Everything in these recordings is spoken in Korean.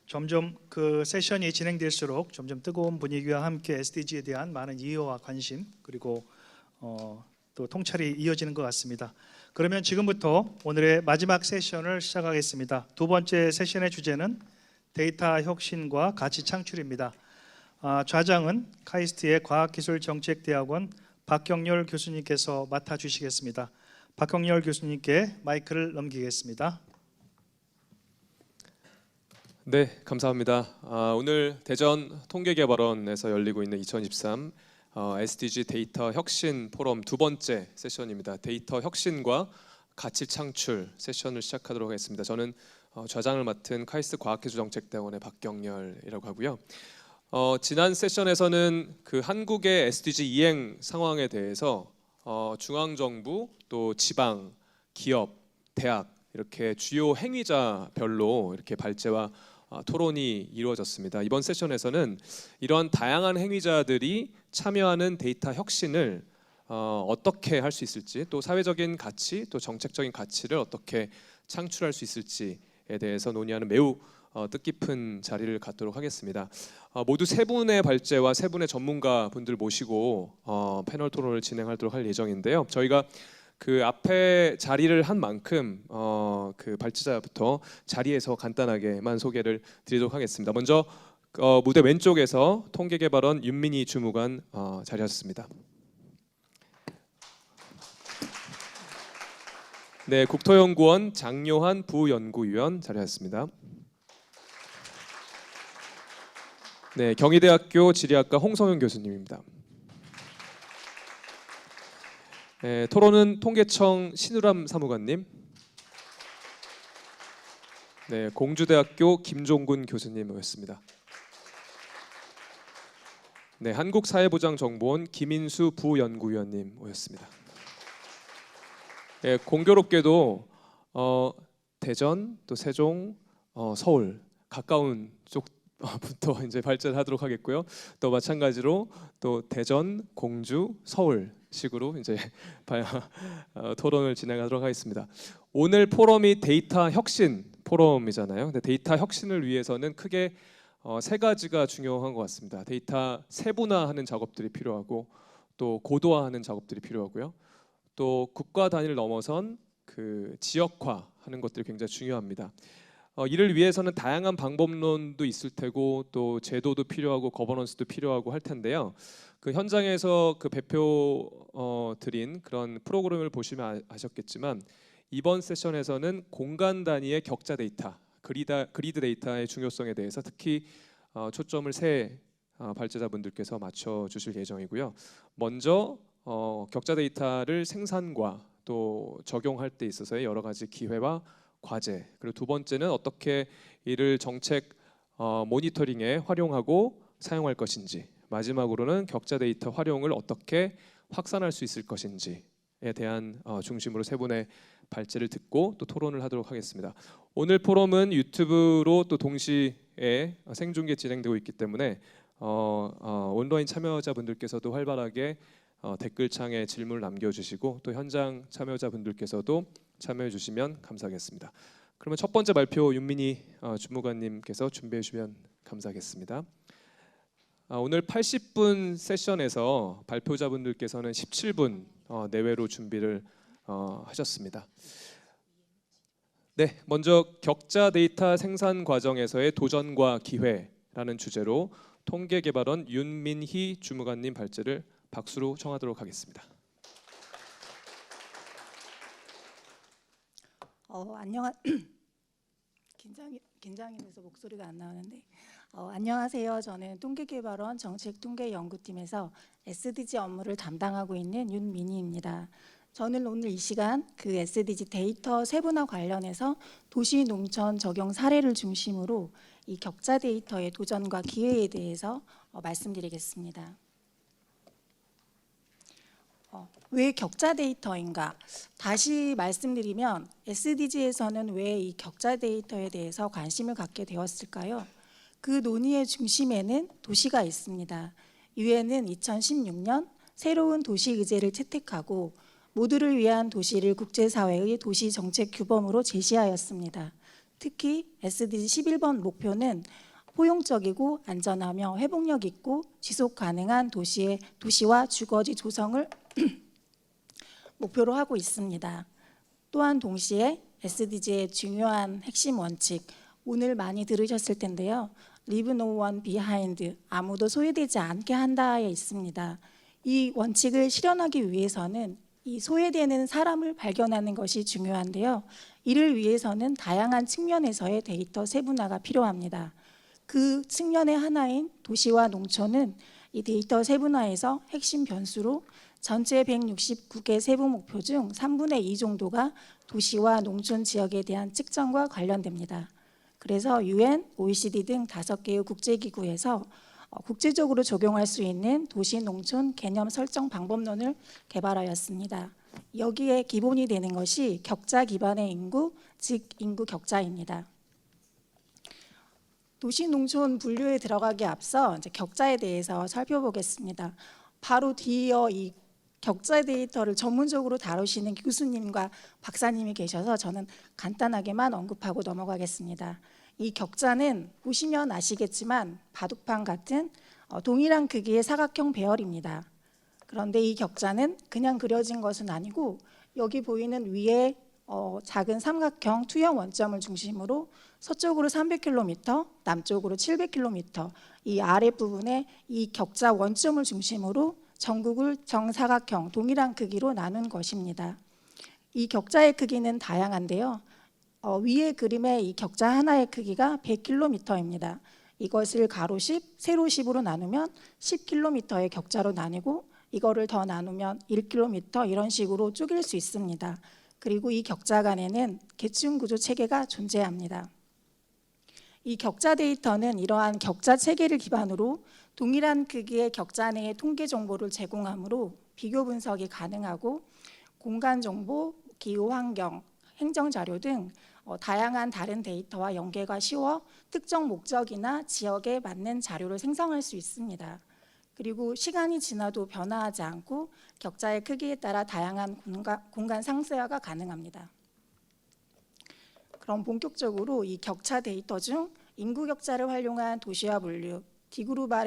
점점 그 세션이 진행될수록 점점 뜨거운 분위기와 함께 SDG에 대한 많은 이해와 관심 그리고 또 통찰이 이어지는 것 같습니다. 그러면 지금부터 오늘의 마지막 세션을 시작하겠습니다. 두 번째 세션의 주제는 데이터 혁신과 가치 창출입니다. 좌장은 카이스트의 과학기술정책대학원 박경렬 교수님께서 맡아주시겠습니다. 박경렬 교수님께 마이크를 넘기겠습니다. 네, 감사합니다. 오늘 대전 통계개발원에서 열리고 있는 2023 SDG 데이터 혁신 포럼 두 번째 세션입니다. 데이터 혁신과 가치 창출 세션을 시작하도록 하겠습니다. 저는 좌장을 맡은 카이스트 과학기술정책대학원의 박경렬이라고 하고요. 지난 세션에서는 그 한국의 SDG 이행 상황에 대해서 중앙정부 또 지방, 기업, 대학 이렇게 주요 행위자별로 이렇게 발제와 토론이 이루어졌습니다. 이번 세션에서는 이런 다양한 행위자들이 참여하는 데이터 혁신을 어떻게 할 수 있을지, 또 사회적인 가치, 또 정책적인 가치를 어떻게 창출할 수 있을지에 대해서 논의하는 매우 뜻깊은 자리를 갖도록 하겠습니다. 모두 세 분의 발제와 세 분의 전문가 분들 모시고 패널 토론을 진행하도록 할 예정인데요. 저희가 그 앞에 자리를 한 만큼 그 발제자부터 자리에서 간단하게만 소개를 드리도록 하겠습니다. 먼저 무대 왼쪽에서 통계개발원 윤민희 주무관 자리하셨습니다. 네, 국토연구원 장요한 부연구위원 자리하셨습니다. 네, 경희대학교 지리학과 홍성윤 교수님입니다. 네, 토론은 통계청 신우람 사무관님, 네, 공주대학교 김종군 교수님 모였습니다. 네, 한국사회보장정보원 김인수 부연구위원님 모였습니다. 네, 공교롭게도 대전, 또 세종, 서울 가까운 쪽부터 이제 발제를 하도록 하겠고요. 또 마찬가지로 또 대전, 공주, 서울 식으로 이제 토론을 진행하도록 하겠습니다. 오늘 포럼이 데이터 혁신 포럼이잖아요. 근데 데이터 혁신을 위해서는 크게 세 가지가 중요한 것 같습니다. 데이터 세분화하는 작업들이 필요하고, 또 고도화하는 작업들이 필요하고요. 또 국가 단위를 넘어선 그 지역화하는 것들이 굉장히 중요합니다. 이를 위해서는 다양한 방법론도 있을 테고, 또 제도도 필요하고 거버넌스도 필요하고 할 텐데요. 그 현장에서 그 배표 드린 그런 프로그램을 보시면 아셨겠지만, 이번 세션에서는 공간 단위의 격자 데이터, 그리드 데이터의 중요성에 대해서 특히 초점을 세 발제자분들께서 맞춰주실 예정이고요. 먼저 격자 데이터를 생산과 또 적용할 때 있어서의 여러 가지 기회와 과제, 그리고 두 번째는 어떻게 이를 정책 모니터링에 활용하고 사용할 것인지, 마지막으로는 격자 데이터 활용을 어떻게 확산할 수 있을 것인지에 대한 중심으로 세 분의 발제를 듣고 또 토론을 하도록 하겠습니다. 오늘 포럼은 유튜브로 또 동시에 생중계 진행되고 있기 때문에 온라인 참여자분들께서도 활발하게 댓글창에 질문을 남겨주시고, 또 현장 참여자분들께서도 참여해 주시면 감사하겠습니다. 그러면 첫 번째 발표 윤민희 주무관님께서 준비해 주시면 감사하겠습니다. 오늘 80분 세션에서 발표자분들께서는 17분 내외로 준비를 하셨습니다. 네, 먼저 격자 데이터 생산 과정에서의 도전과 기회라는 주제로 통계개발원 윤민희 주무관님 발제를 박수로 청하도록 하겠습니다. 긴장이 돼서 목소리가 안 나오는데 안녕하세요. 저는 통계개발원 정책통계연구팀에서 SDG 업무를 담당하고 있는 윤민희입니다. 저는 오늘 이 시간 그 SDG 데이터 세분화 관련해서 도시 농촌 적용 사례를 중심으로 이 격자 데이터의 도전과 기회에 대해서 말씀드리겠습니다. 왜 격자 데이터인가? 다시 말씀드리면 SDG에서는 왜 이 격자 데이터에 대해서 관심을 갖게 되었을까요? 그 논의의 중심에는 도시가 있습니다. 유엔은 2016년 새로운 도시 의제를 채택하고 모두를 위한 도시를 국제사회의 도시 정책 규범으로 제시하였습니다. 특히 SDG 11번 목표는 포용적이고 안전하며 회복력 있고 지속 가능한 도시와 주거지 조성을 목표로 하고 있습니다. 또한 동시에 SDG의 중요한 핵심 원칙, 오늘 많이 들으셨을 텐데요. Leave no one behind, 아무도 소외되지 않게 한다에 있습니다. 이 원칙을 실현하기 위해서는 이 소외되는 사람을 발견하는 것이 중요한데요. 이를 위해서는 다양한 측면에서의 데이터 세분화가 필요합니다. 그 측면의 하나인 도시와 농촌은 이 데이터 세분화에서 핵심 변수로 전체 169개 세부 목표 중 3분의 2 정도가 도시와 농촌 지역에 대한 측정과 관련됩니다. 그래서 UN, OECD 등 5개의 국제기구에서 국제적으로 적용할 수 있는 도시 농촌 개념 설정 방법론을 개발하였습니다. 여기에 기본이 되는 것이 격자 기반의 인구, 즉 인구 격자입니다. 도시 농촌 분류에 들어가기 앞서 이제 격자에 대해서 살펴보겠습니다. 바로 뒤이어 이 격자 데이터를 전문적으로 다루시는 교수님과 박사님이 계셔서 저는 간단하게만 언급하고 넘어가겠습니다. 이 격자는 보시면 아시겠지만 바둑판 같은 동일한 크기의 사각형 배열입니다. 그런데 이 격자는 그냥 그려진 것은 아니고 여기 보이는 위에 작은 삼각형 투영 원점을 중심으로 서쪽으로 300km, 남쪽으로 700km, 이 아랫부분에 이 격자 원점을 중심으로 전국을 정사각형 동일한 크기로 나눈 것입니다. 이 격자의 크기는 다양한데요. 위의 그림의 이 격자 하나의 크기가 100km입니다. 이것을 가로 10, 세로 10으로 나누면 10km의 격자로 나뉘고 이거를 더 나누면 1km 이런 식으로 쪼갤 수 있습니다. 그리고 이 격자 간에는 계층 구조 체계가 존재합니다. 이 격자 데이터는 이러한 격자 체계를 기반으로 동일한 크기의 격자 내의 통계 정보를 제공하므로 비교 분석이 가능하고 공간 정보, 기후 환경, 행정 자료 등 다양한 다른 데이터와 연계가 쉬워 특정 목적이나 지역에 맞는 자료를 생성할 수 있습니다. 그리고 시간이 지나도 변화하지 않고 격자의 크기에 따라 다양한 공간 상세화가 가능합니다. 그럼 본격적으로 이 격차 데이터 중 인구 격차를 활용한 도시화 분류 디그루바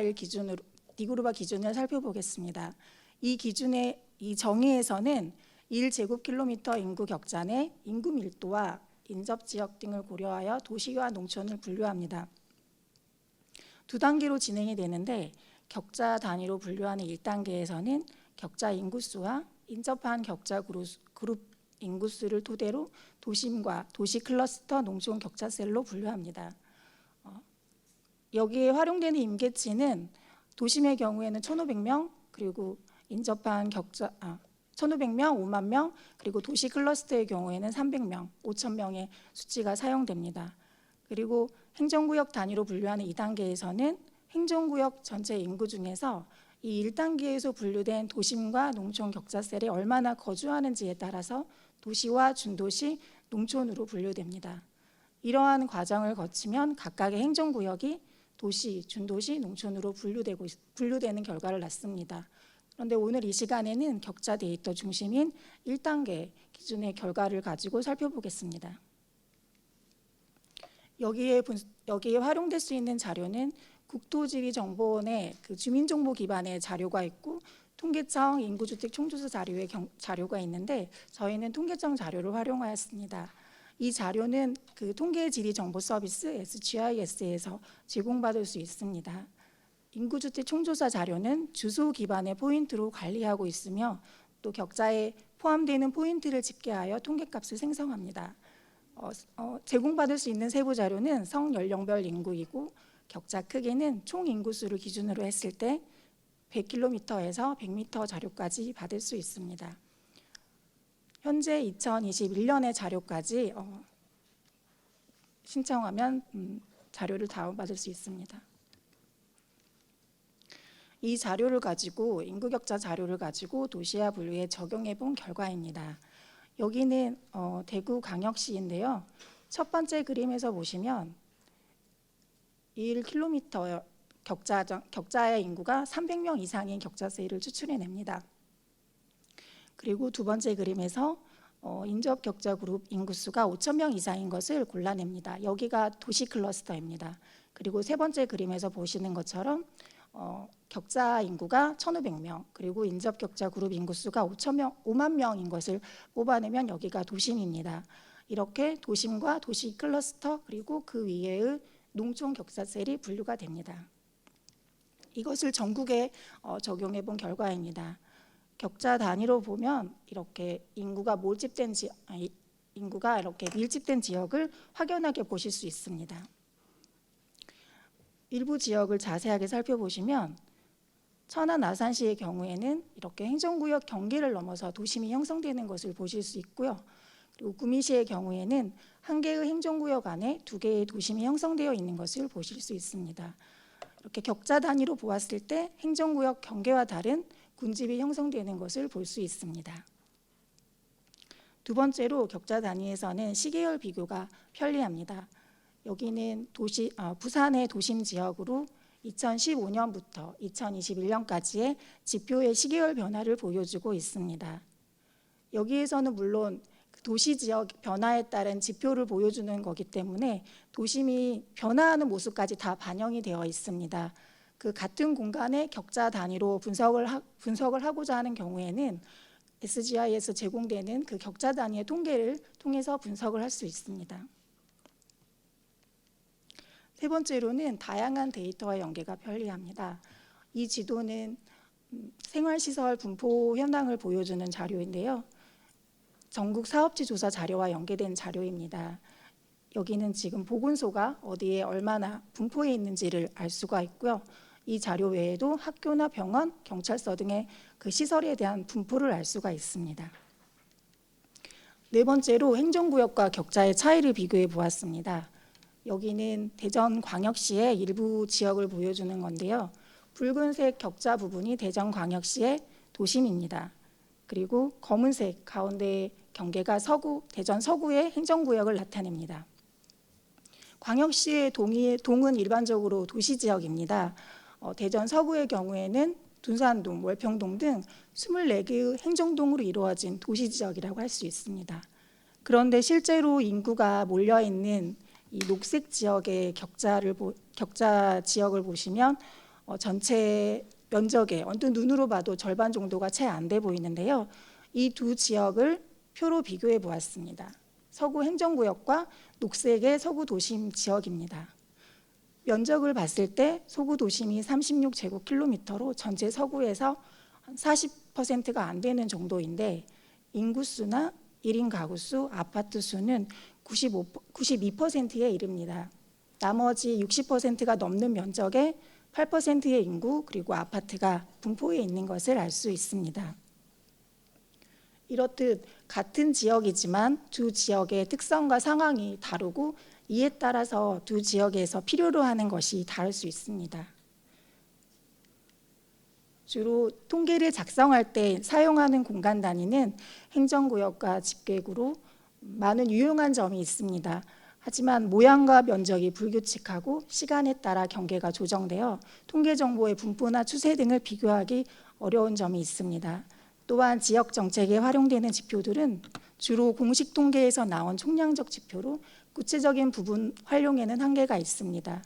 기준을 살펴보겠습니다. 이 기준의 이 정의에서는 1제곱킬로미터 인구 격차 내 인구 밀도와 인접 지역 등을 고려하여 도시와 농촌을 분류합니다. 두 단계로 진행이 되는데 격자 단위로 분류하는 1단계에서는 격자 인구수와 인접한 격자 그룹 인구수를 토대로 도심과 도시 클러스터 농촌 격차셀로 분류합니다. 여기에 활용되는 임계치는 도심의 경우에는 1,500명, 그리고 인접한 1,500명, 5만 명, 그리고 도시 클러스터의 경우에는 300명, 5,000명의 수치가 사용됩니다. 그리고 행정구역 단위로 분류하는 2단계에서는 행정구역 전체 인구 중에서 이 1단계에서 분류된 도심과 농촌 격차셀에 얼마나 거주하는지에 따라서 도시와 준도시, 농촌으로 분류됩니다. 이러한 과정을 거치면 각각의 행정구역이 도시, 준도시, 농촌으로 분류되는 결과를 낳습니다. 그런데 오늘 이 시간에는 격차 데이터 중심인 1단계 기준의 결과를 가지고 살펴보겠습니다. 여기에 활용될 수 있는 자료는 국토지리정보원의 그 주민정보 기반의 자료가 있고 통계청 인구주택 총조사 자료의 자료가 있는데 저희는 통계청 자료를 활용하였습니다. 이 자료는 그 통계지리정보서비스 SGIS에서 제공받을 수 있습니다. 인구주택 총조사 자료는 주소 기반의 포인트로 관리하고 있으며 또 격자에 포함되는 포인트를 집계하여 통계값을 생성합니다. 제공받을 수 있는 세부 자료는 성연령별 인구이고 격자 크기는 총 인구수를 기준으로 했을 때 100km에서 100m 자료까지 받을 수 있습니다. 현재 2021년의 자료까지 신청하면 자료를 다운받을 수 있습니다. 이 자료를 가지고 인구격차 자료를 가지고 도시화 분류에 적용해 본 결과입니다. 여기는 대구광역시인데요. 첫 번째 그림에서 보시면 1km 격자의 인구가 300명 이상인 격차세를 추출해냅니다. 그리고 두 번째 그림에서 인접 격자 그룹 인구수가 5,000명 이상인 것을 골라냅니다. 여기가 도시 클러스터입니다. 그리고 세 번째 그림에서 보시는 것처럼 격자 인구가 1,500명, 그리고 인접 격자 그룹 인구수가 5만 명인 것을 뽑아내면 여기가 도심입니다. 이렇게 도심과 도시 클러스터 그리고 그 위에의 농촌 격자 셀이 분류가 됩니다. 이것을 전국에 적용해 본 결과입니다. 격자 단위로 보면 이렇게 인구가 이렇게 밀집된 지역을 확연하게 보실 수 있습니다. 일부 지역을 자세하게 살펴보시면 천안 아산시의 경우에는 이렇게 행정구역 경계를 넘어서 도심이 형성되는 것을 보실 수 있고요. 그리고 구미시의 경우에는 한 개의 행정구역 안에 두 개의 도심이 형성되어 있는 것을 보실 수 있습니다. 이렇게 격자 단위로 보았을 때 행정구역 경계와 다른 군집이 형성되는 것을 볼 수 있습니다. 두 번째로 격자 단위에서는 시계열 비교가 편리합니다. 여기는 부산의 도심 지역으로 2015년부터 2021년까지의 지표의 시계열 변화를 보여주고 있습니다. 여기에서는 물론 도시 지역 변화에 따른 지표를 보여주는 거기 때문에 도심이 변화하는 모습까지 다 반영이 되어 있습니다. 그 같은 공간의 격자 단위로 분석을 하고자 하는 경우에는 SGI에서 제공되는 그 격자 단위의 통계를 통해서 분석을 할 수 있습니다. 세 번째로는 다양한 데이터와 연계가 편리합니다. 이 지도는 생활시설 분포 현황을 보여주는 자료인데요. 전국 사업지 조사 자료와 연계된 자료입니다. 여기는 지금 보건소가 어디에 얼마나 분포해 있는지를 알 수가 있고요. 이 자료 외에도 학교나 병원, 경찰서 등의 그 시설에 대한 분포를 알 수가 있습니다. 네 번째로 행정구역과 격자의 차이를 비교해 보았습니다. 여기는 대전광역시의 일부 지역을 보여주는 건데요. 붉은색 격자 부분이 대전광역시의 도심입니다. 그리고 검은색 가운데 경계가 대전 서구의 행정구역을 나타냅니다. 광역시의 동은 일반적으로 도시지역입니다. 대전 서구의 경우에는 둔산동, 월평동 등 24개의 행정동으로 이루어진 도시지역이라고 할 수 있습니다. 그런데 실제로 인구가 몰려있는 이 녹색 지역의 격자 지역을 보시면 전체 면적의 언뜻 눈으로 봐도 절반 정도가 채 안 돼 보이는데요. 이 두 지역을 표로 비교해 보았습니다. 서구 행정구역과 녹색의 서구 도심 지역입니다. 면적을 봤을 때 서구 도심이 36제곱킬로미터로 전체 서구에서 40%가 안 되는 정도인데 인구수나 1인 가구수, 아파트 수는 92%에 이릅니다. 나머지 60%가 넘는 면적의 8%의 인구 그리고 아파트가 분포해 있는 것을 알 수 있습니다. 이렇듯 같은 지역이지만 두 지역의 특성과 상황이 다르고 이에 따라서 두 지역에서 필요로 하는 것이 다를 수 있습니다. 주로 통계를 작성할 때 사용하는 공간 단위는 행정구역과 집계구로 많은 유용한 점이 있습니다. 하지만 모양과 면적이 불규칙하고 시간에 따라 경계가 조정되어 통계 정보의 분포나 추세 등을 비교하기 어려운 점이 있습니다. 또한 지역 정책에 활용되는 지표들은 주로 공식 통계에서 나온 총량적 지표로 구체적인 부분 활용에는 한계가 있습니다.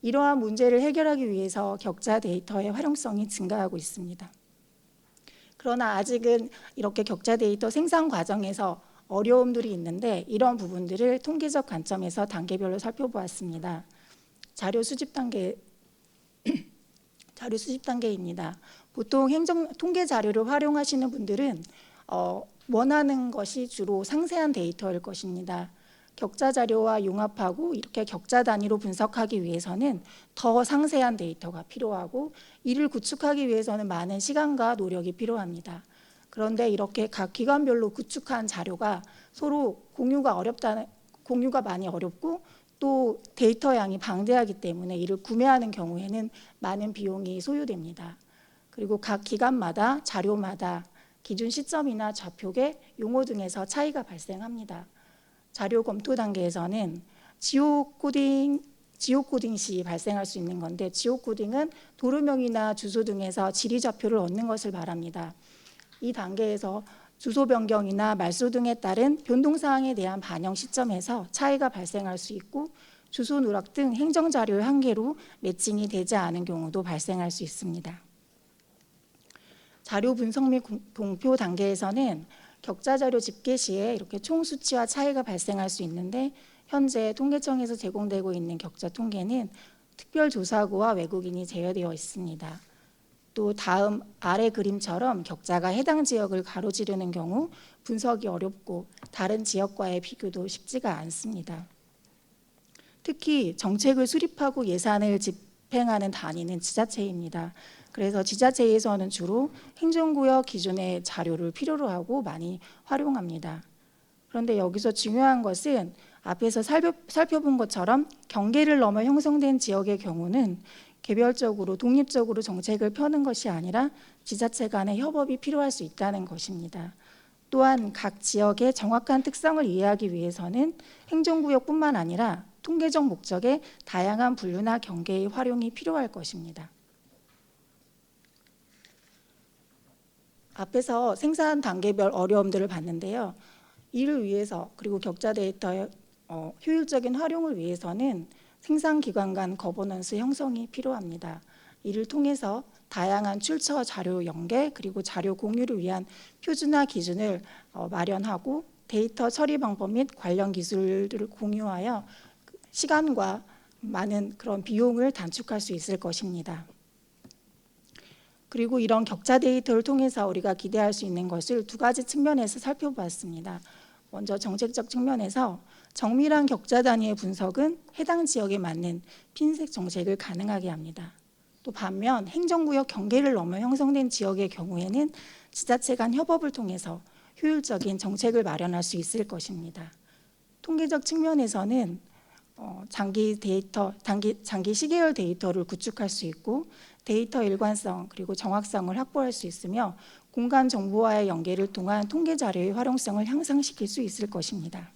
이러한 문제를 해결하기 위해서 격자 데이터의 활용성이 증가하고 있습니다. 그러나 아직은 이렇게 격자 데이터 생산 과정에서 어려움들이 있는데 이런 부분들을 통계적 관점에서 단계별로 살펴보았습니다. 자료 수집 단계입니다. 보통 통계 자료를 활용하시는 분들은 원하는 것이 주로 상세한 데이터일 것입니다. 격자 자료와 융합하고 이렇게 격자 단위로 분석하기 위해서는 더 상세한 데이터가 필요하고 이를 구축하기 위해서는 많은 시간과 노력이 필요합니다. 그런데 이렇게 각 기관별로 구축한 자료가 서로 공유가 많이 어렵고 또 데이터 양이 방대하기 때문에 이를 구매하는 경우에는 많은 비용이 소요됩니다. 그리고 각 기관마다 자료마다 기준 시점이나 좌표계, 용어 등에서 차이가 발생합니다. 자료 검토 단계에서는 지오 코딩 시 발생할 수 있는 건데 지오 코딩은 도로명이나 주소 등에서 지리 좌표를 얻는 것을 말합니다. 이 단계에서 주소 변경이나 말소 등에 따른 변동사항에 대한 반영 시점에서 차이가 발생할 수 있고 주소 누락 등 행정자료의 한계로 매칭이 되지 않은 경우도 발생할 수 있습니다. 자료 분석 및 공표 단계에서는 격자 자료 집계 시에 이렇게 총 수치와 차이가 발생할 수 있는데 현재 통계청에서 제공되고 있는 격자 통계는 특별조사구와 외국인이 제외되어 있습니다. 또 다음 아래 그림처럼 격자가 해당 지역을 가로지르는 경우 분석이 어렵고 다른 지역과의 비교도 쉽지가 않습니다. 특히 정책을 수립하고 예산을 집행하는 단위는 지자체입니다. 그래서 지자체에서는 주로 행정구역 기준의 자료를 필요로 하고 많이 활용합니다. 그런데 여기서 중요한 것은 앞에서 살펴본 것처럼 경계를 넘어 형성된 지역의 경우는 개별적으로 독립적으로 정책을 펴는 것이 아니라 지자체 간의 협업이 필요할 수 있다는 것입니다. 또한 각 지역의 정확한 특성을 이해하기 위해서는 행정구역뿐만 아니라 통계적 목적의 다양한 분류나 경계의 활용이 필요할 것입니다. 앞에서 생산 단계별 어려움들을 봤는데요. 이를 위해서 그리고 격자 데이터의 효율적인 활용을 위해서는 생산기관 간 거버넌스 형성이 필요합니다. 이를 통해서 다양한 출처 자료 연계 그리고 자료 공유를 위한 표준화 기준을 마련하고 데이터 처리 방법 및 관련 기술들을 공유하여 시간과 많은 그런 비용을 단축할 수 있을 것입니다. 그리고 이런 격자 데이터를 통해서 우리가 기대할 수 있는 것을 두 가지 측면에서 살펴봤습니다. 먼저 정책적 측면에서 정밀한 격자 단위의 분석은 해당 지역에 맞는 핀셋 정책을 가능하게 합니다. 또 반면 행정구역 경계를 넘어 형성된 지역의 경우에는 지자체 간 협업을 통해서 효율적인 정책을 마련할 수 있을 것입니다. 통계적 측면에서는 장기 시계열 데이터를 구축할 수 있고 데이터 일관성 그리고 정확성을 확보할 수 있으며 공간 정보와의 연계를 통한 통계 자료의 활용성을 향상시킬 수 있을 것입니다.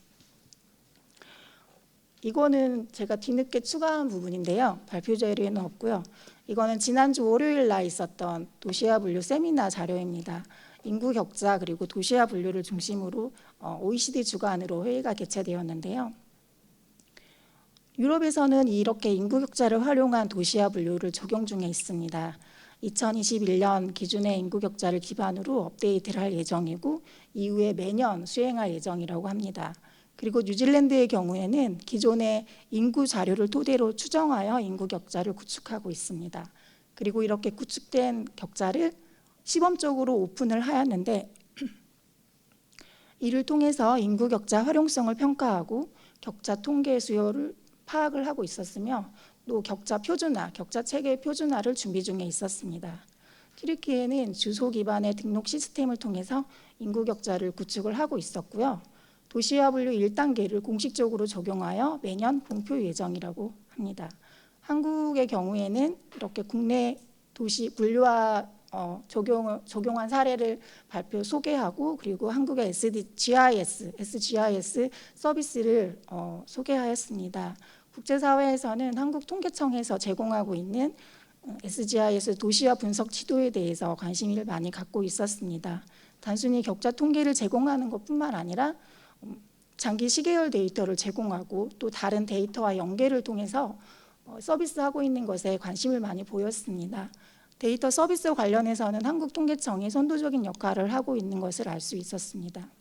이거는 제가 뒤늦게 추가한 부분인데요. 발표 자료에는 없고요. 이거는 지난주 월요일 날 있었던 도시화 분류 세미나 자료입니다. 인구 격자 그리고 도시화 분류를 중심으로 OECD 주관으로 회의가 개최되었는데요. 유럽에서는 이렇게 인구 격자를 활용한 도시화 분류를 적용 중에 있습니다. 2021년 기준의 인구 격자를 기반으로 업데이트를 할 예정이고 이후에 매년 수행할 예정이라고 합니다. 그리고 뉴질랜드의 경우에는 기존의 인구 자료를 토대로 추정하여 인구 격자를 구축하고 있습니다. 그리고 이렇게 구축된 격자를 시범적으로 오픈을 하였는데 이를 통해서 인구 격자 활용성을 평가하고 격자 통계 수요를 파악을 하고 있었으며 또 격자 표준화, 격자 체계 표준화를 준비 중에 있었습니다. 튀르키예는 주소 기반의 등록 시스템을 통해서 인구 격자를 구축을 하고 있었고요. 도시화 분류 1단계를 공식적으로 적용하여 매년 공표 예정이라고 합니다. 한국의 경우에는 이렇게 국내 도시 분류화 적용한 사례를 소개하고 그리고 한국의 SGIS 서비스를 소개하였습니다. 국제사회에서는 한국통계청에서 제공하고 있는 SGIS 도시화 분석 지도에 대해서 관심을 많이 갖고 있었습니다. 단순히 격자 통계를 제공하는 것뿐만 아니라 장기 시계열 데이터를 제공하고 또 다른 데이터와 연계를 통해서 서비스하고 있는 것에 관심을 많이 보였습니다. 데이터 서비스 관련해서는 한국통계청이 선도적인 역할을 하고 있는 것을 알 수 있었습니다.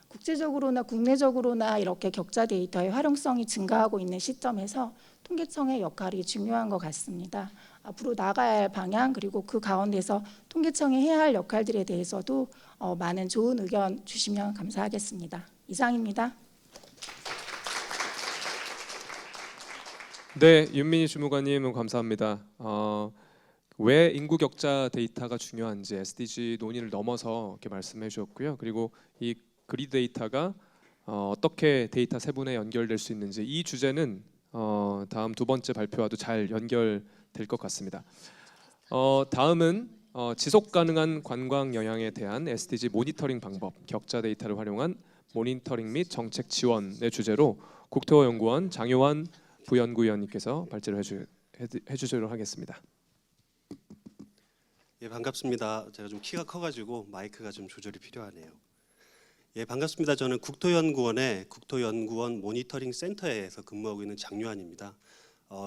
국제적으로나 국내적으로나 이렇게 격자 데이터의 활용성이 증가하고 있는 시점에서 통계청의 역할이 중요한 것 같습니다. 앞으로 나가야 할 방향 그리고 그 가운데서 통계청이 해야 할 역할들에 대해서도 많은 좋은 의견 주시면 감사하겠습니다. 이상입니다. 네, 윤민희 주무관님 감사합니다. 왜 인구 격자 데이터가 중요한지 SDG 논의를 넘어서 이렇게 말씀해 주셨고요. 그리고 이 그리드 데이터가 어떻게 데이터 세분에 연결될 수 있는지 이 주제는 다음 두 번째 발표와도 잘 연결될 것 같습니다. 다음은 지속 가능한 관광 영향에 대한 SDG 모니터링 방법, 격자 데이터를 활용한 모니터링 및 정책 지원의 주제로 국토연구원 장효환 부연구위원님께서 발제를 해주시도록 하겠습니다. 예, 반갑습니다. 제가 좀 키가 커가지고 마이크가 좀 조절이 필요하네요. 예, 반갑습니다. 저는 국토연구원의 국토연구원 모니터링 센터에서 근무하고 있는 장유한입니다.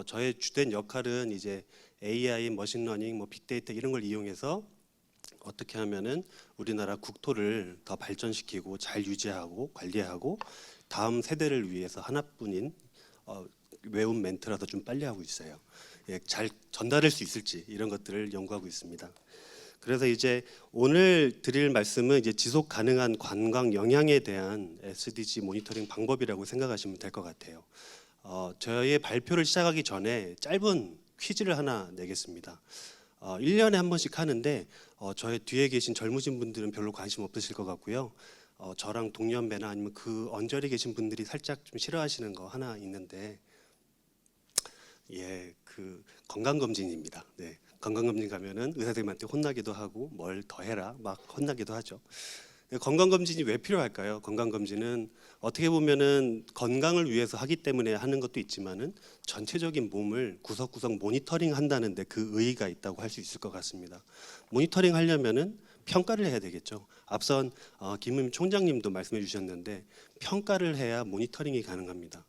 저의 주된 역할은 이제 AI, 머신러닝, 빅데이터 이런 걸 이용해서 어떻게 하면은 우리나라 국토를 더 발전시키고 잘 유지하고 관리하고 다음 세대를 위해서 하나뿐인 외운 멘트라도 좀 빨리 하고 있어요. 예, 잘 전달할 수 있을지 이런 것들을 연구하고 있습니다. 그래서 이제 오늘 드릴 말씀은 이제 지속 가능한 관광 영향에 대한 SDG 모니터링 방법이라고 생각하시면 될 것 같아요. 저의 발표를 시작하기 전에 짧은 퀴즈를 하나 내겠습니다. 1년에 한 번씩 하는데 저의 뒤에 계신 젊으신 분들은 별로 관심 없으실 것 같고요. 저랑 동년배나 아니면 그 언저리 계신 분들이 살짝 좀 싫어하시는 거 하나 있는데 예, 그 건강검진입니다. 네, 건강검진 가면은 의사 선생님한테 혼나기도 하고 뭘 더 해라 막 혼나기도 하죠. 건강검진이 왜 필요할까요? 건강검진은 어떻게 보면은 건강을 위해서 하기 때문에 하는 것도 있지만은 전체적인 몸을 구석구석 모니터링 한다는데 그 의의가 있다고 할 수 있을 것 같습니다. 모니터링 하려면은 평가를 해야 되겠죠. 앞선 김은미 총장님도 말씀해 주셨는데 평가를 해야 모니터링이 가능합니다.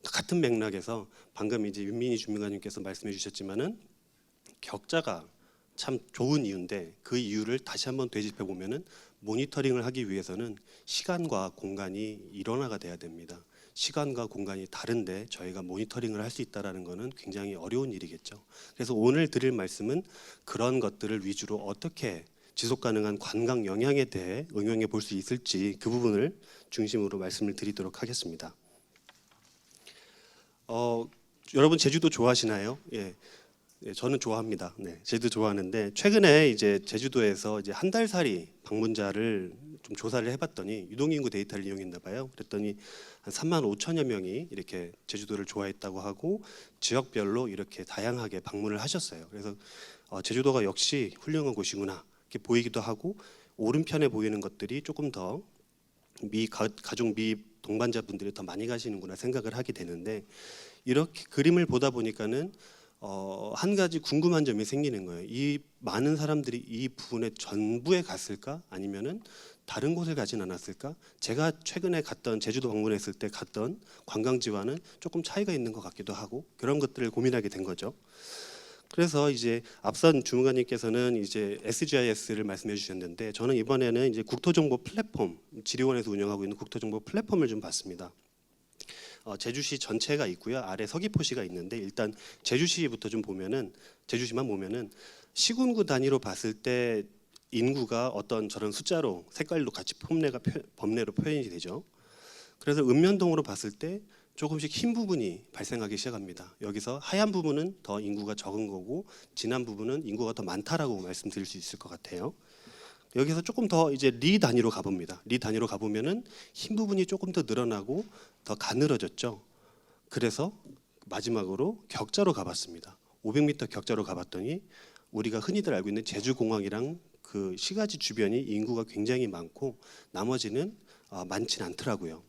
같은 맥락에서 방금 이제 윤민희 주무관님께서 말씀해 주셨지만은 격자가 참 좋은 이유인데 그 이유를 다시 한번 되짚어 보면은 모니터링을 하기 위해서는 시간과 공간이 일원화가 돼야 됩니다. 시간과 공간이 다른데 저희가 모니터링을 할 수 있다라는 것은 굉장히 어려운 일이겠죠. 그래서 오늘 드릴 말씀은 그런 것들을 위주로 어떻게 지속 가능한 관광 영향에 대해 응용해 볼 수 있을지 그 부분을 중심으로 말씀을 드리도록 하겠습니다. 여러분 제주도 좋아하시나요? 예. 네, 저는 좋아합니다. 네, 제주도 좋아하는데 최근에 이제 제주도에서 이제 한 달살이 방문자를 좀 조사를 해봤더니 유동인구 데이터를 이용했나 봐요. 그랬더니 한 3만 5천여 명이 이렇게 제주도를 좋아했다고 하고 지역별로 이렇게 다양하게 방문을 하셨어요. 그래서 제주도가 역시 훌륭한 곳이구나 이렇게 보이기도 하고 오른편에 보이는 것들이 조금 더 가족 미 동반자분들이 더 많이 가시는구나 생각을 하게 되는데 이렇게 그림을 보다 보니까는 한 가지 궁금한 점이 생기는 거예요. 이 많은 사람들이 이 부분에 전부에 갔을까? 아니면은 다른 곳을 가진 않았을까? 제가 최근에 갔던 제주도 방문했을 때 갔던 관광지와는 조금 차이가 있는 것 같기도 하고 그런 것들을 고민하게 된 거죠. 그래서 이제 앞선 주무관님께서는 이제 SGIS를 말씀해 주셨는데 저는 이번에는 이제 국토정보 플랫폼 지리원에서 운영하고 있는 국토정보 플랫폼을 좀 봤습니다. 제주시 전체가 있고요. 아래 서귀포시가 있는데 일단 제주시부터 좀 보면은 제주시만 보면은 시군구 단위로 봤을 때 인구가 어떤 저런 숫자로 색깔로 같이 범례로 표현이 되죠. 그래서 읍면동으로 봤을 때 조금씩 흰 부분이 발생하기 시작합니다. 여기서 하얀 부분은 더 인구가 적은 거고 진한 부분은 인구가 더 많다라고 말씀드릴 수 있을 것 같아요. 여기서 조금 더 이제 리 단위로 가봅니다. 리 단위로 가보면은 흰 부분이 조금 더 늘어나고 더 가늘어졌죠. 그래서 마지막으로 격자로 가봤습니다. 500m 격자로 가봤더니 우리가 흔히들 알고 있는 제주공항이랑 그 시가지 주변이 인구가 굉장히 많고 나머지는 많진 않더라고요.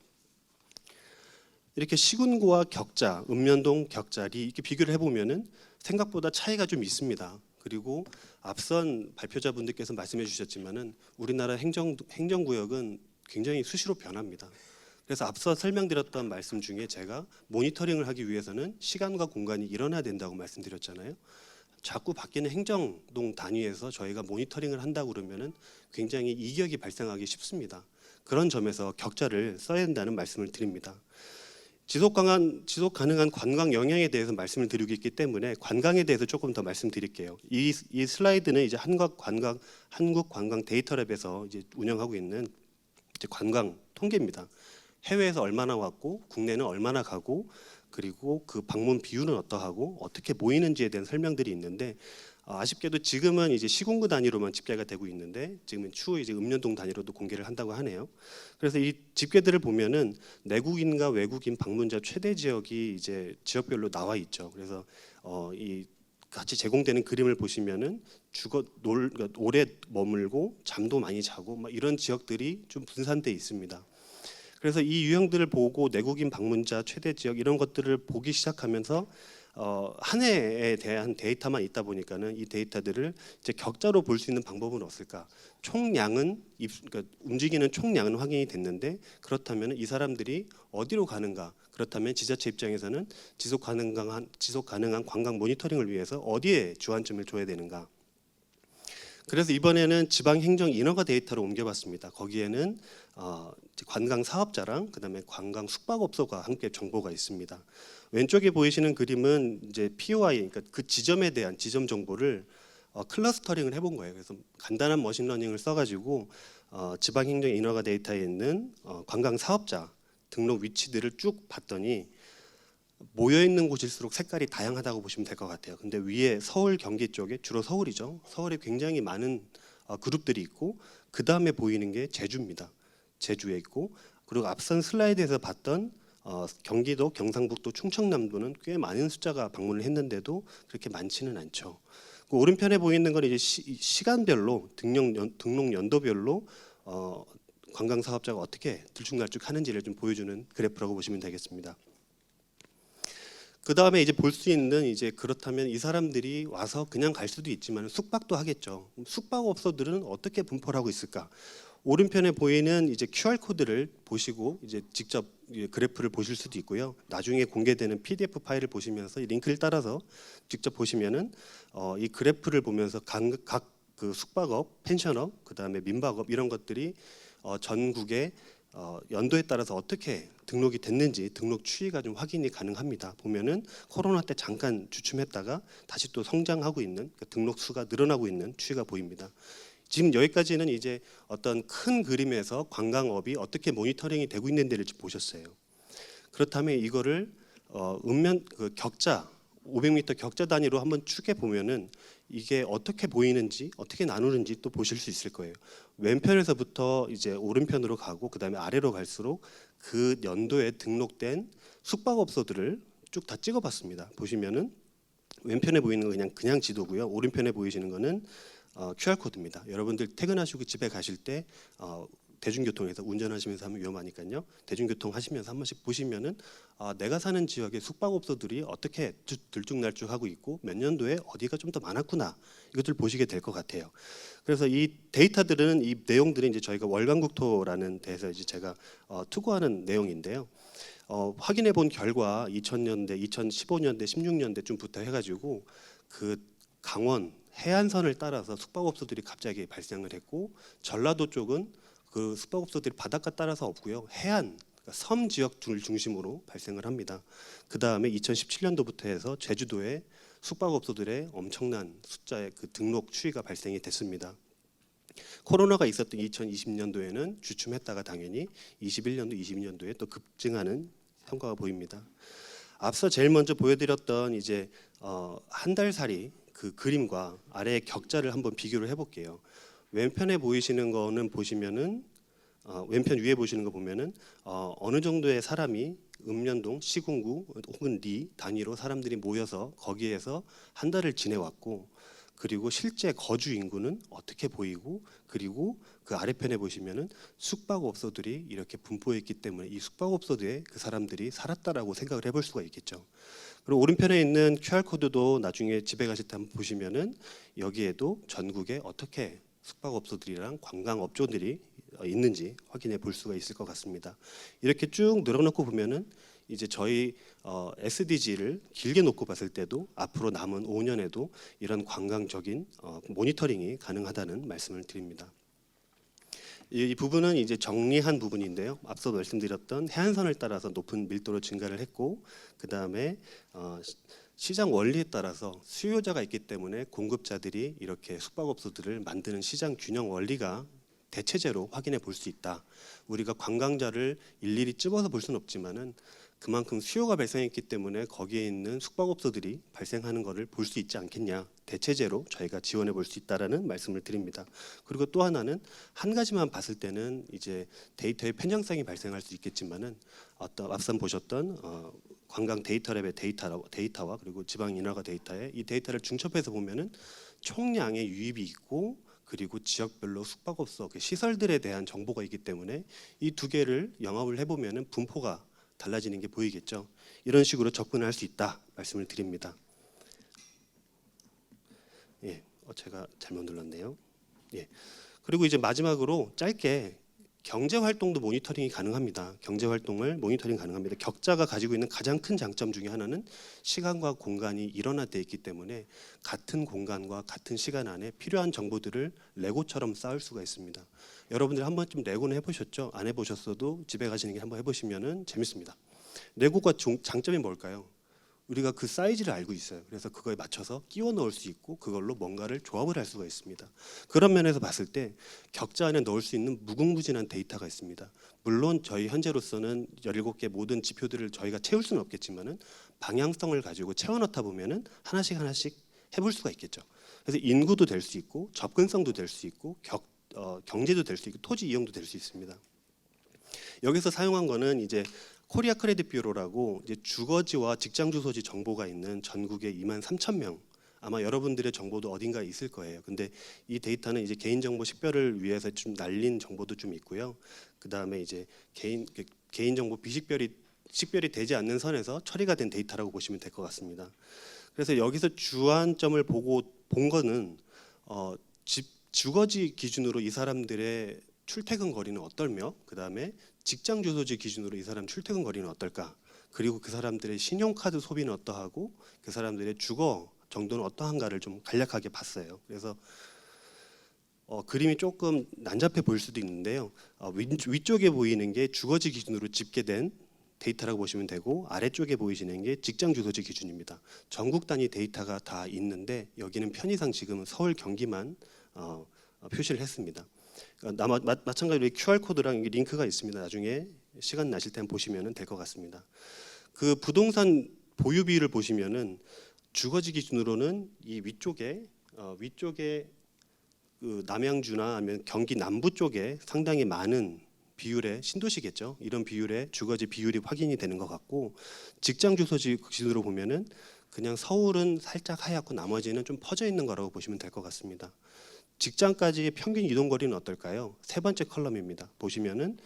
이렇게 시군구와 격자, 읍면동 격자리 이렇게 비교를 해보면은 생각보다 차이가 좀 있습니다. 그리고 앞선 발표자분들께서 말씀해 주셨지만은 우리나라 행정구역은 굉장히 수시로 변합니다. 그래서 앞서 설명드렸던 말씀 중에 제가 모니터링을 하기 위해서는 시간과 공간이 일어나야 된다고 말씀드렸잖아요. 자꾸 바뀌는 행정동 단위에서 저희가 모니터링을 한다고 그러면은 굉장히 이격이 발생하기 쉽습니다. 그런 점에서 격자를 써야 된다는 말씀을 드립니다. 지속 가능한 관광 영향에 대해서 말씀을 드리고 있기 때문에 관광에 대해서 조금 더 말씀드릴게요. 이 슬라이드는 이제 한국 관광 데이터랩에서 이제 운영하고 있는 이제 관광 통계입니다. 해외에서 얼마나 왔고 국내는 얼마나 가고 그리고 그 방문 비율은 어떠하고 어떻게 모이는지에 대한 설명들이 있는데 아쉽게도 지금은 이제 시군구 단위로만 집계가 되고 있는데 지금은 추후 이제 읍면동 단위로도 공개를 한다고 하네요. 그래서 이 집계들을 보면은 내국인과 외국인 방문자 최대 지역이 이제 지역별로 나와 있죠. 그래서 이 같이 제공되는 그림을 보시면은 그러니까 오래 머물고 잠도 많이 자고 막 이런 지역들이 좀 분산돼 있습니다. 그래서 이 유형들을 보고 내국인 방문자 최대 지역 이런 것들을 보기 시작하면서 한 해에 대한 데이터만 있다 보니까는 이 데이터들을 이제 격자로 볼 수 있는 방법은 없을까? 총량은 그러니까 움직이는 총량은 확인이 됐는데 그렇다면 이 사람들이 어디로 가는가? 그렇다면 지자체 입장에서는 지속 가능한 관광 모니터링을 위해서 어디에 주안점을 줘야 되는가? 그래서 이번에는 지방행정 인허가 데이터로 옮겨봤습니다. 거기에는 이제 관광 사업자랑 그다음에 관광 숙박업소가 함께 정보가 있습니다. 왼쪽에 보이시는 그림은 이제 POI, 그러니까 그 지점에 대한 지점 정보를 클러스터링을 해본 거예요. 그래서 간단한 머신러닝을 써가지고 지방행정 인허가 데이터에 있는 관광 사업자 등록 위치들을 쭉 봤더니 모여 있는 곳일수록 색깔이 다양하다고 보시면 될 것 같아요. 근데 위에 서울, 경기 쪽에 주로 서울이죠. 서울에 굉장히 많은 그룹들이 있고 그 다음에 보이는 게 제주입니다. 제주에 있고 그리고 앞선 슬라이드에서 봤던 경기도, 경상북도, 충청남도는 꽤 많은 숫자가 방문을 했는데도 그렇게 많지는 않죠. 그 오른편에 보이는 건 이제 시간별로 등록 연도별로 관광 사업자가 어떻게 들쭉날쭉하는지를 좀 보여주는 그래프라고 보시면 되겠습니다. 그 다음에 이제 볼 수 있는 이제 그렇다면 이 사람들이 와서 그냥 갈 수도 있지만 숙박도 하겠죠. 숙박업소들은 어떻게 분포를 하고 있을까? 오른편에 보이는 이제 QR 코드를 보시고 이제 직접 그래프를 보실 수도 있고요. 나중에 공개되는 PDF 파일을 보시면서 이 링크를 따라서 직접 보시면은 이 그래프를 보면서 각 그 숙박업, 펜션업, 그 다음에 민박업 이런 것들이 전국에 연도에 따라서 어떻게 등록이 됐는지 등록 추이가 좀 확인이 가능합니다. 보면은 코로나 때 잠깐 주춤했다가 다시 또 성장하고 있는 등록 수가 늘어나고 있는 추이가 보입니다. 지금 여기까지는 이제 어떤 큰 그림에서 관광업이 어떻게 모니터링이 되고 있는지를 보셨어요. 그렇다면 이거를 읍면 그 격자 500m 격자 단위로 한번 축해 보면은 이게 어떻게 보이는지 어떻게 나누는지 또 보실 수 있을 거예요. 왼편에서부터 이제 오른편으로 가고 그다음에 아래로 갈수록 그 연도에 등록된 숙박업소들을 쭉 다 찍어봤습니다. 보시면은 왼편에 보이는 건 그냥 지도고요. 오른편에 보이시는 거는 QR 코드입니다. 여러분들 퇴근하시고 집에 가실 때 대중교통에서 운전하시면서 하면 위험하니까요. 대중교통 하시면서 한 번씩 보시면은 내가 사는 지역의 숙박업소들이 어떻게 들쭉날쭉하고 있고 몇 년도에 어디가 좀 더 많았구나 이것들 보시게 될 것 같아요. 그래서 이 데이터들은 이 내용들은 이제 저희가 월간국토라는 데서 이제 제가 투고하는 내용인데요. 확인해 본 결과 2000년대, 2015년대, 16년대쯤부터 해가지고 그 강원 해안선을 따라서 숙박업소들이 갑자기 발생을 했고 전라도 쪽은 그 숙박업소들이 바닷가 따라서 없고요. 해안, 그러니까 섬 지역들 중심으로 발생을 합니다. 그 다음에 2017년도부터 해서 제주도에 숙박업소들의 엄청난 숫자의 그 등록 추이가 발생이 됐습니다. 코로나가 있었던 2020년도에는 주춤했다가 당연히 21년도, 22년도에 또 급증하는 성과가 보입니다. 앞서 제일 먼저 보여드렸던 이제 한 달살이 그 그림과 아래의 격자를 한번 비교를 해볼게요. 왼편에 보이시는 거는 보시면은 왼편 위에 보시는 거 보면은 어느 정도의 사람이 읍면동, 시군구 혹은 리 단위로 사람들이 모여서 거기에서 한 달을 지내왔고 그리고 실제 거주 인구는 어떻게 보이고 그리고 그 아래편에 보시면은 숙박업소들이 이렇게 분포해 있기 때문에 이 숙박업소들에 그 사람들이 살았다라고 생각을 해볼 수가 있겠죠. 그리고 오른편에 있는 QR 코드도 나중에 집에 가실 때 한번 보시면은 여기에도 전국에 어떻게 숙박업소들이랑 관광업종들이 있는지 확인해 볼 수가 있을 것 같습니다. 이렇게 쭉 늘어놓고 보면은 이제 저희 SDG를 길게 놓고 봤을 때도 앞으로 남은 5년에도 이런 관광적인 모니터링이 가능하다는 말씀을 드립니다. 이 부분은 이제 정리한 부분인데요. 앞서 말씀드렸던 해안선을 따라서 높은 밀도로 증가를 했고 그 다음에 시장 원리에 따라서 수요자가 있기 때문에 공급자들이 이렇게 숙박업소들을 만드는 시장 균형 원리가 대체제로 확인해 볼 수 있다. 우리가 관광자를 일일이 찝어서 볼 수는 없지만은 그만큼 수요가 발생했기 때문에 거기에 있는 숙박업소들이 발생하는 것을 볼 수 있지 않겠냐. 대체제로 저희가 지원해 볼 수 있다라는 말씀을 드립니다. 그리고 또 하나는 한 가지만 봤을 때는 이제 데이터의 편향성이 발생할 수 있겠지만은 앞선 보셨던 관광 데이터랩의 데이터와 그리고 지방 인허가 데이터에 이 데이터를 중첩해서 보면은 총량의 유입이 있고 그리고 지역별로 숙박업소 시설들에 대한 정보가 있기 때문에 이 두 개를 영합을 해보면은 분포가 달라지는 게 보이겠죠. 이런 식으로 접근할 수 있다 말씀을 드립니다. 예, 제가 잘못 눌렀네요. 예. 그리고 이제 마지막으로 짧게 경제 활동도 모니터링이 가능합니다. 경제 활동을 모니터링 가능합니다. 격자가 가지고 있는 가장 큰 장점 중에 하나는 시간과 공간이 일원화되어 있기 때문에 같은 공간과 같은 시간 안에 필요한 정보들을 레고처럼 쌓을 수가 있습니다. 여러분들 한 번쯤 레고는 해보셨죠? 안 해보셨어도 집에 가시는 게 한번 해보시면 재밌습니다. 레고가 장점이 뭘까요? 우리가 그 사이즈를 알고 있어요. 그래서 그거에 맞춰서 끼워 넣을 수 있고 그걸로 뭔가를 조합을 할 수가 있습니다. 그런 면에서 봤을 때 격자 안에 넣을 수 있는 무궁무진한 데이터가 있습니다. 물론 저희 현재로서는 17개 모든 지표들을 저희가 채울 수는 없겠지만은 방향성을 가지고 채워 넣다 보면은 하나씩 해볼 수가 있겠죠. 그래서 인구도 될 수 있고 접근성도 될 수 있고 경제도 될 수 있고 토지 이용도 될 수 있습니다. 여기서 사용한 거는 이제 코리아 크레딧 뷰로라고 이제 주거지와 직장 주소지 정보가 있는 전국에 23,000명, 아마 여러분들의 정보도 어딘가에 있을 거예요. 근데 이 데이터는 이제 개인정보 식별을 위해서 좀 날린 정보도 좀 있고요. 그 다음에 이제 개인정보 식별이 되지 않는 선에서 처리가 된 데이터라고 보시면 될 것 같습니다. 그래서 여기서 주안점을 본 거는 주거지 기준으로 이 사람들의 출퇴근 거리는 어떨며, 그 다음에 직장 주소지 기준으로 이 사람 출퇴근 거리는 어떨까, 그리고 그 사람들의 신용카드 소비는 어떠하고 그 사람들의 주거 정도는 어떠한가를 좀 간략하게 봤어요. 그래서 그림이 조금 난잡해 보일 수도 있는데요. 위쪽에 보이는 게 주거지 기준으로 집계된 데이터라고 보시면 되고, 아래쪽에 보이시는 게 직장 주소지 기준입니다. 전국 단위 데이터가 다 있는데 여기는 편의상 지금은 서울 경기만 표시를 했습니다. 마찬가지로 QR코드랑 링크가 있습니다. 나중에 시간 나실 때 보시면 될 것 같습니다. 그 부동산 보유 비율을 보시면은 주거지 기준으로는 이 위쪽에 그 남양주나 아니면 경기 남부 쪽에 상당히 많은 비율의 신도시겠죠. 이런 비율의 주거지 비율이 확인이 되는 것 같고, 직장 주소지 기준으로 보면은 그냥 서울은 살짝 하얗고 나머지는 좀 퍼져 있는 거라고 보시면 될 것 같습니다. 직장까지의 평균 이동 거리는 어떨까요? 세 번째 컬럼입니다. 보시면은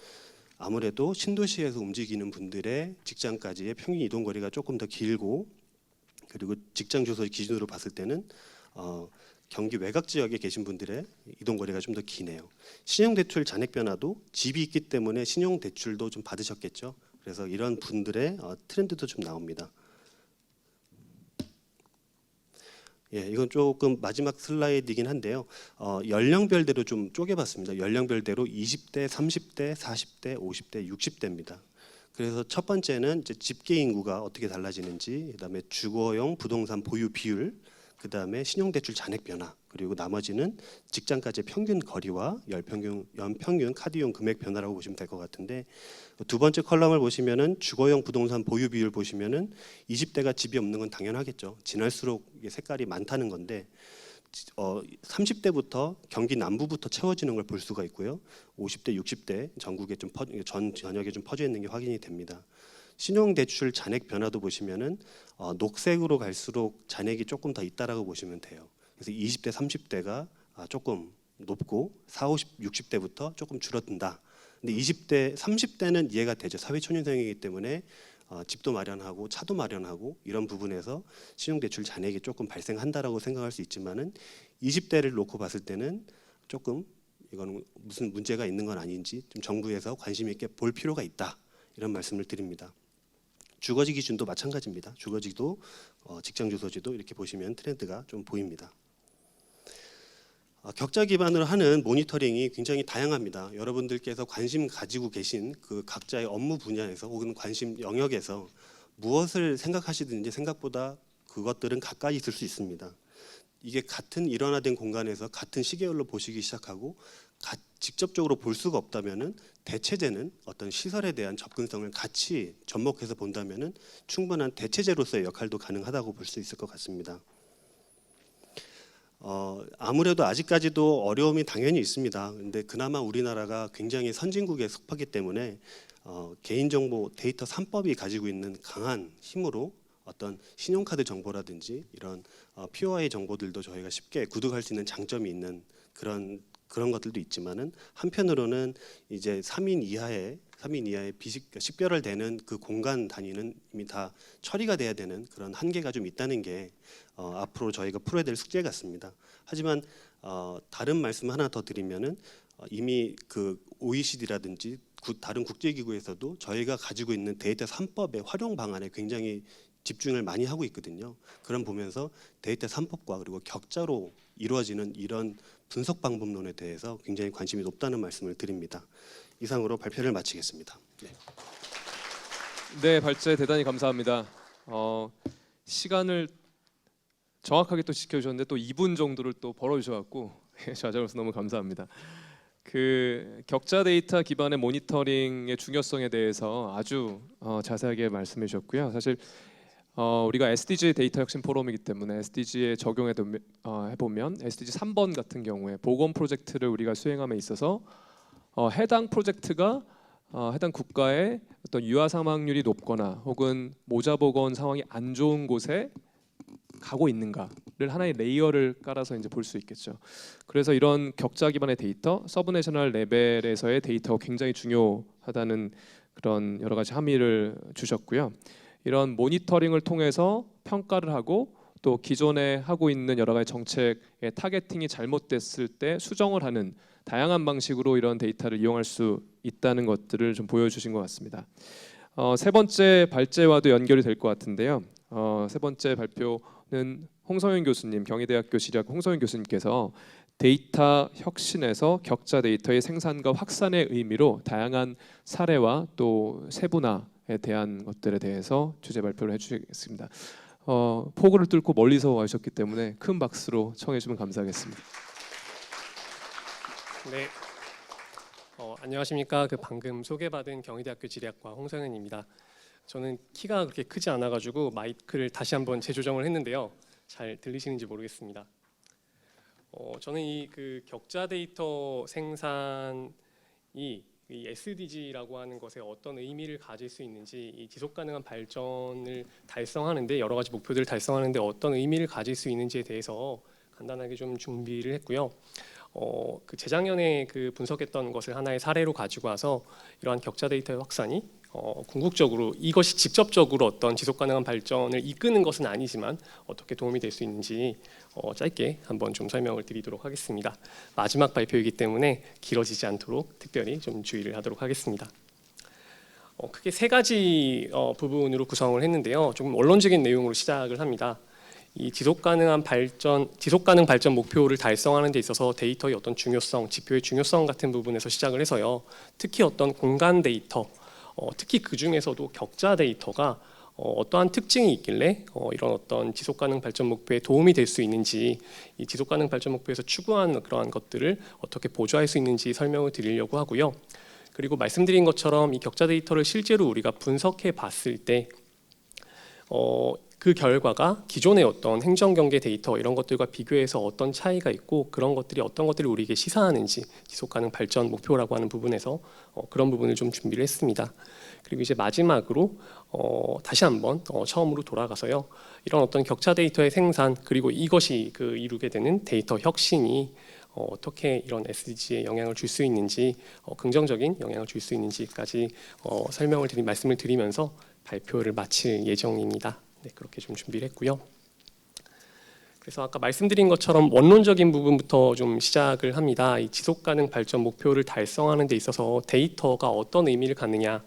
아무래도 신도시에서 움직이는 분들의 직장까지의 평균 이동 거리가 조금 더 길고, 그리고 직장 주소 기준으로 봤을 때는 경기 외곽 지역에 계신 분들의 이동 거리가 좀 더 기네요. 신용대출 잔액 변화도 집이 있기 때문에 신용대출도 좀 받으셨겠죠. 그래서 이런 분들의 트렌드도 좀 나옵니다. 예, 이건 조금 마지막 슬라이드이긴 한데요. 연령별대로 좀 쪼개봤습니다. 연령별대로 20대, 30대, 40대, 50대, 60대입니다. 그래서 첫 번째는 이제 집계 인구가 어떻게 달라지는지, 그다음에 주거용 부동산 보유 비율, 그다음에 신용대출 잔액 변화, 그리고 나머지는 직장까지의 평균 거리와 연평균 카드용 금액 변화라고 보시면 될 것 같은데, 두 번째 컬럼을 보시면은 주거용 부동산 보유 비율 보시면은 20대가 집이 없는 건 당연하겠죠. 지날수록 이게 색깔이 많다는 건데 30대부터 경기 남부부터 채워지는 걸 볼 수가 있고요. 50대, 60대 전국에 전역에 좀 퍼져 있는 게 확인이 됩니다. 신용대출 잔액 변화도 보시면은 녹색으로 갈수록 잔액이 조금 더 있다라고 보시면 돼요. 그래서 20대, 30대가 조금 높고 40, 50, 60대부터 조금 줄어든다. 근데 20대, 30대는 이해가 되죠. 사회초년생이기 때문에 집도 마련하고 차도 마련하고 이런 부분에서 신용대출 잔액이 조금 발생한다라고 생각할 수 있지만은 20대를 놓고 봤을 때는 조금 이거는 무슨 문제가 있는 건 아닌지 좀 정부에서 관심 있게 볼 필요가 있다, 이런 말씀을 드립니다. 주거지 기준도 마찬가지입니다. 주거지도 직장 주소지도 이렇게 보시면 트렌드가 좀 보입니다. 격자 기반으로 하는 모니터링이 굉장히 다양합니다. 여러분들께서 관심 가지고 계신 그 각자의 업무 분야에서 혹은 관심 영역에서 무엇을 생각하시든지 생각보다 그것들은 가까이 있을 수 있습니다. 이게 같은 일원화된 공간에서 같은 시계열로 보시기 시작하고 직접적으로 볼 수가 없다면은 대체제는 어떤 시설에 대한 접근성을 같이 접목해서 본다면은 충분한 대체제로서의 역할도 가능하다고 볼 수 있을 것 같습니다. 아무래도 아직까지도 어려움이 당연히 있습니다. 근데 그나마 우리나라가 굉장히 선진국에 속하기 때문에 개인정보 데이터 3법이 가지고 있는 강한 힘으로 어떤 신용카드 정보라든지 이런 POI 정보들도 저희가 쉽게 구독할 수 있는 장점이 있는 그런 그런 것들도 있지만은 한편으로는 이제 3인 이하의 식별화되는 그 공간 단위는 이미 다 처리가 돼야 되는 그런 한계가 좀 있다는 게 앞으로 저희가 풀어야 될 숙제 같습니다. 하지만 다른 말씀 하나 더 드리면은 이미 그 OECD라든지 다른 국제기구에서도 저희가 가지고 있는 데이터 3법의 활용 방안에 굉장히 집중을 많이 하고 있거든요. 그럼 보면서 데이터 3법과 그리고 격자로 이루어지는 이런 분석 방법론에 대해서 굉장히 관심이 높다는 말씀을 드립니다. 이상으로 발표를 마치겠습니다. 네. 네, 발제 대단히 감사합니다. 시간을 정확하게 또 지켜주셨는데 또 2분 정도를 또 벌어주셔갖고 좌절해서 너무 감사합니다. 그 격자 데이터 기반의 모니터링의 중요성에 대해서 아주 자세하게 말씀해 주셨고요. 사실 우리가 SDG 데이터 혁신 포럼이기 때문에 SDG에 적용해 보면 SDG 3번 같은 경우에 보건 프로젝트를 우리가 수행함에 있어서 해당 프로젝트가 해당 국가의 어떤 유아 사망률이 높거나 혹은 모자 보건 상황이 안 좋은 곳에 가고 있는가를 하나의 레이어를 깔아서 이제 볼 수 있겠죠. 그래서 이런 격자 기반의 데이터, 서브내셔널 레벨에서의 데이터가 굉장히 중요하다는 그런 여러 가지 함의를 주셨고요. 이런 모니터링을 통해서 평가를 하고 또 기존에 하고 있는 여러 가지 정책의 타겟팅이 잘못됐을 때 수정을 하는 다양한 방식으로 이런 데이터를 이용할 수 있다는 것들을 좀 보여주신 것 같습니다. 세 번째 발제와도 연결이 될 것 같은데요. 세 번째 발표는 홍성윤 교수님, 경희대학교 지리학 홍성윤 교수님께서 데이터 혁신에서 격자 데이터의 생산과 확산의 의미로 다양한 사례와 또 세분화에 대한 것들에 대해서 주제 발표를 해주시겠습니다. 폭우를 뚫고 멀리서 와주셨기 때문에 큰 박수로 청해 주시면 감사하겠습니다. 네, 안녕하십니까. 방금 소개받은 경희대학교 지리학과 홍성현입니다. 저는 키가 그렇게 크지 않아가지고 마이크를 다시 한번 재조정을 했는데요. 잘 들리시는지 모르겠습니다. 저는 이 격자 데이터 생산이 이 SDG라고 하는 것에 어떤 의미를 가질 수 있는지, 이 지속 가능한 발전을 달성하는데 여러 가지 목표들을 달성하는데 어떤 의미를 가질 수 있는지에 대해서 간단하게 좀 준비를 했고요. 재작년에 분석했던 것을 하나의 사례로 가지고 와서 이러한 격자 데이터의 확산이 궁극적으로 이것이 직접적으로 어떤 지속 가능한 발전을 이끄는 것은 아니지만 어떻게 도움이 될 수 있는지 짧게 한번 좀 설명을 드리도록 하겠습니다. 마지막 발표이기 때문에 길어지지 않도록 특별히 좀 주의를 하도록 하겠습니다. 크게 세 가지 부분으로 구성을 했는데요. 조금 원론적인 내용으로 시작을 합니다. 이 지속 가능 발전 목표를 달성하는 데 있어서 데이터의 어떤 중요성, 지표의 중요성 같은 부분에서 시작을 해서요. 특히 어떤 공간 데이터, 특히 그 중에서도 격자 데이터가 어떠한 특징이 있길래 이런 어떤 지속 가능 발전 목표에 도움이 될 수 있는지, 이 지속 가능 발전 목표에서 추구하는 그러한 것들을 어떻게 보좌할 수 있는지 설명을 드리려고 하고요. 그리고 말씀드린 것처럼 이 격자 데이터를 실제로 우리가 분석해 봤을 때 그 결과가 기존의 어떤 행정경계 데이터 이런 것들과 비교해서 어떤 차이가 있고 그런 것들이 어떤 것들을 우리에게 시사하는지 지속가능 발전 목표라고 하는 부분에서 그런 부분을 좀 준비를 했습니다. 그리고 이제 마지막으로 다시 한번 처음으로 돌아가서요. 이런 어떤 격차 데이터의 생산 그리고 이것이 이루게 되는 데이터 혁신이 어떻게 이런 SDG에 영향을 줄 수 있는지 긍정적인 영향을 줄 수 있는지까지 말씀을 드리면서 발표를 마칠 예정입니다. 네, 그렇게 좀 준비를 했고요. 그래서 아까 말씀드린 것처럼 원론적인 부분부터 좀 시작을 합니다. 이 지속가능 발전 목표를 달성하는 데 있어서 데이터가 어떤 의미를 갖느냐,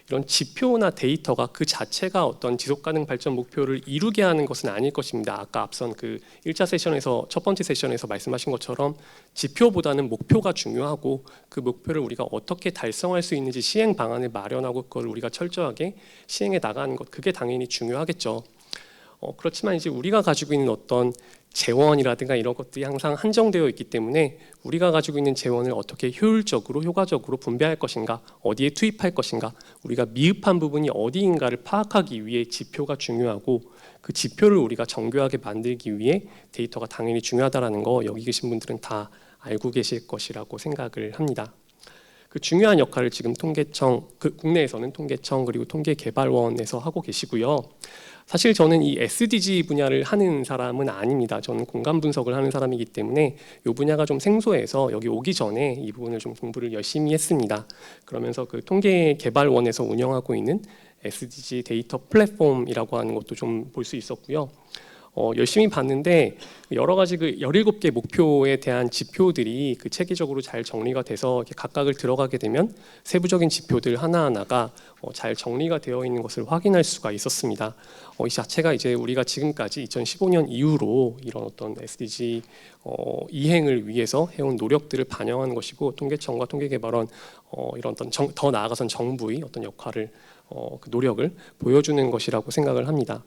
이런 지표나 데이터가 그 자체가 어떤 지속가능 발전 목표를 이루게 하는 것은 아닐 것입니다. 아까 앞선 1차 세션에서 첫 번째 세션에서 말씀하신 것처럼 지표보다는 목표가 중요하고 그 목표를 우리가 어떻게 달성할 수 있는지 시행 방안을 마련하고 그걸 우리가 철저하게 시행해 나가는 것, 그게 당연히 중요하겠죠. 그렇지만 이제 우리가 가지고 있는 어떤 재원이라든가 이런 것들이 항상 한정되어 있기 때문에 우리가 가지고 있는 재원을 어떻게 효율적으로 효과적으로 분배할 것인가, 어디에 투입할 것인가, 우리가 미흡한 부분이 어디인가를 파악하기 위해 지표가 중요하고 그 지표를 우리가 정교하게 만들기 위해 데이터가 당연히 중요하다는 거 여기 계신 분들은 다 알고 계실 것이라고 생각을 합니다. 그 중요한 역할을 지금 통계청, 국내에서는 통계청 그리고 통계개발원에서 하고 계시고요. 사실 저는 이 SDG 분야를 하는 사람은 아닙니다. 저는 공간 분석을 하는 사람이기 때문에 이 분야가 좀 생소해서 여기 오기 전에 이 부분을 좀 공부를 열심히 했습니다. 그러면서 그 통계개발원에서 운영하고 있는 SDG 데이터 플랫폼이라고 하는 것도 좀 볼 수 있었고요. 열심히 봤는데 여러 가지 그 17개 목표에 대한 지표들이 그 체계적으로 잘 정리가 돼서 이렇게 각각을 들어가게 되면 세부적인 지표들 하나하나가 잘 정리가 되어 있는 것을 확인할 수가 있었습니다. 이 자체가 이제 우리가 지금까지 2015년 이후로 이런 어떤 SDG 이행을 위해서 해온 노력들을 반영하는 것이고, 통계청과 통계개발원 이런 어떤 더 나아가선 정부의 어떤 역할을 그 노력을 보여주는 것이라고 생각을 합니다.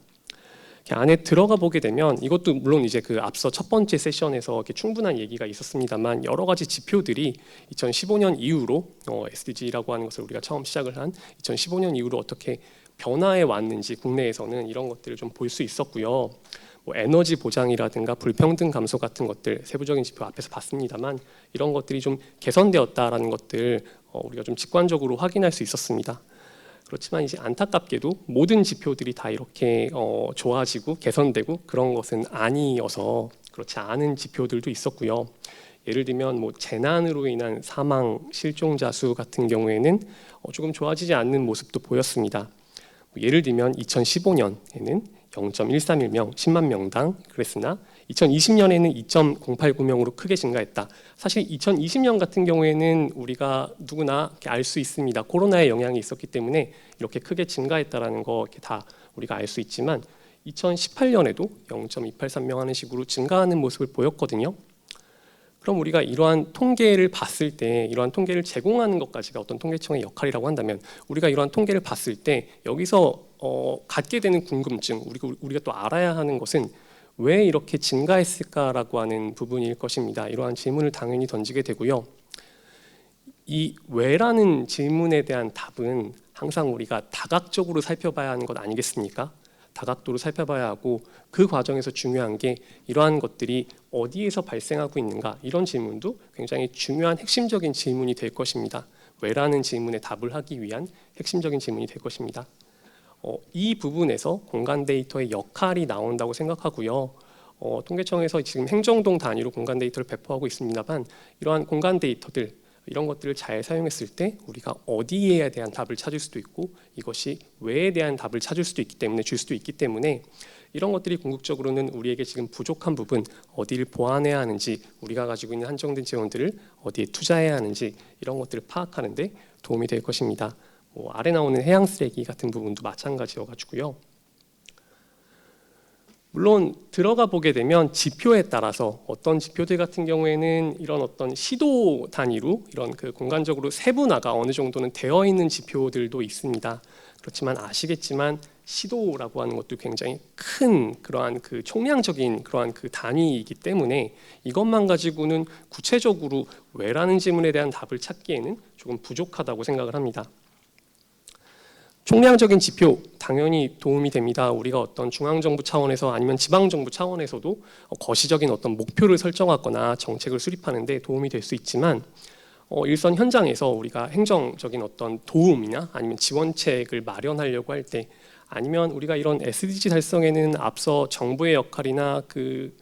안에 들어가 보게 되면 이것도 물론 이제 그 앞서 첫 번째 세션에서 이렇게 충분한 얘기가 있었습니다만, 여러 가지 지표들이 2015년 이후로 SDG라고 하는 것을 우리가 처음 시작을 한 2015년 이후로 어떻게 변화해 왔는지 국내에서는 이런 것들을 좀 볼 수 있었고요. 뭐 에너지 보장이라든가 불평등 감소 같은 것들 세부적인 지표 앞에서 봤습니다만, 이런 것들이 좀 개선되었다라는 것들 우리가 좀 직관적으로 확인할 수 있었습니다. 그렇지만 이제 안타깝게도 모든 지표들이 다 이렇게 좋아지고 개선되고 그런 것은 아니어서 그렇지 않은 지표들도 있었고요. 예를 들면 뭐 재난으로 인한 사망 실종자 수 같은 경우에는 조금 좋아지지 않는 모습도 보였습니다. 예를 들면 2015년에는 0.131명 10만 명당 그랬으나 2020년에는 2.089명으로 크게 증가했다. 사실 2020년 같은 경우에는 우리가 누구나 알 수 있습니다. 코로나의 영향이 있었기 때문에 이렇게 크게 증가했다라는 거 이렇게 다 우리가 알 수 있지만, 2018년에도 0.283명 하는 식으로 증가하는 모습을 보였거든요. 그럼 우리가 이러한 통계를 봤을 때, 이러한 통계를 제공하는 것까지가 어떤 통계청의 역할이라고 한다면, 우리가 이러한 통계를 봤을 때 여기서 갖게 되는 궁금증, 우리가 또 알아야 하는 것은 왜 이렇게 증가했을까라고 하는 부분일 것입니다. 이러한 질문을 당연히 던지게 되고요. 이 왜라는 질문에 대한 답은 항상 우리가 다각적으로 살펴봐야 하는 것 아니겠습니까? 다각도로 살펴봐야 하고, 그 과정에서 중요한 게 이러한 것들이 어디에서 발생하고 있는가, 이런 질문도 굉장히 중요한 핵심적인 질문이 될 것입니다. 왜라는 질문에 답을 하기 위한 핵심적인 질문이 될 것입니다. 이 부분에서 공간 데이터의 역할이 나온다고 생각하고요. 통계청에서 지금 행정동 단위로 공간 데이터를 배포하고 있습니다만, 이러한 공간 데이터들, 이런 것들을 잘 사용했을 때 우리가 어디에 대한 답을 찾을 수도 있고, 이것이 왜에 대한 답을 찾을 수도 있기 때문에, 줄 수도 있기 때문에, 이런 것들이 궁극적으로는 우리에게 지금 부족한 부분, 어디를 보완해야 하는지, 우리가 가지고 있는 한정된 재원들을 어디에 투자해야 하는지, 이런 것들을 파악하는 데 도움이 될 것입니다. 아래 나오는 해양 쓰레기 같은 부분도 마찬가지여가지고요. 물론 들어가 보게 되면 지표에 따라서 어떤 지표들 같은 경우에는 이런 어떤 시도 단위로 이런 그 공간적으로 세분화가 어느 정도는 되어 있는 지표들도 있습니다. 그렇지만 아시겠지만 시도라고 하는 것도 굉장히 큰 그러한 그 총량적인 그러한 그 단위이기 때문에, 이것만 가지고는 구체적으로 왜라는 질문에 대한 답을 찾기에는 조금 부족하다고 생각을 합니다. 총량적인 지표 당연히 도움이 됩니다. 우리가 어떤 중앙정부 차원에서 아니면 지방정부 차원에서도 거시적인 어떤 목표를 설정하거나 정책을 수립하는 데 도움이 될 수 있지만, 일선 현장에서 우리가 행정적인 어떤 도움이나 아니면 지원책을 마련하려고 할 때, 아니면 우리가 이런 SDG 달성에는 앞서 정부의 역할이나 그